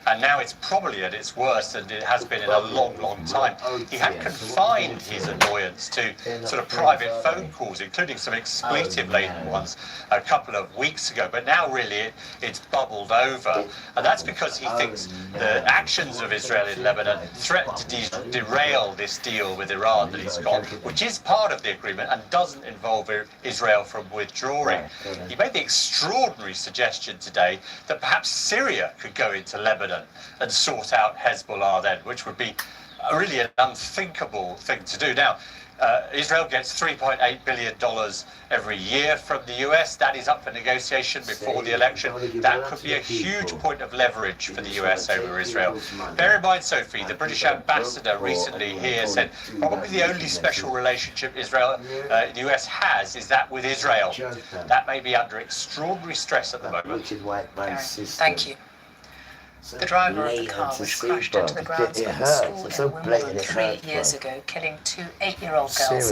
And now it's probably at its worst than it has been in a long, long time. He had confined his annoyance to sort of private phone calls, including some expletive-laden ones a couple of weeks ago. But now really it's bubbled over. And that's because he thinks the actions of Israel in Lebanon threaten to derail this deal with Iran that he's got, which is part of the agreement and doesn't involve Israel from withdrawing. He made the extraordinary suggestion today that perhaps Syria could go into Lebanon and sort out Hezbollah then, which would be really an unthinkable thing to do. Now, Israel gets $3.8 billion every year from the US. That is up for negotiation before the election. That could be a huge point of leverage for the US over Israel. Bear in mind, Sophie, the British ambassador recently here said probably the only special relationship the US has is that with Israel. That may be under extraordinary stress at the moment. Thank you. The driver of the car was crashed into the grounds of a school in Wimbledon 3 years ago, killing two 8-year-old girls.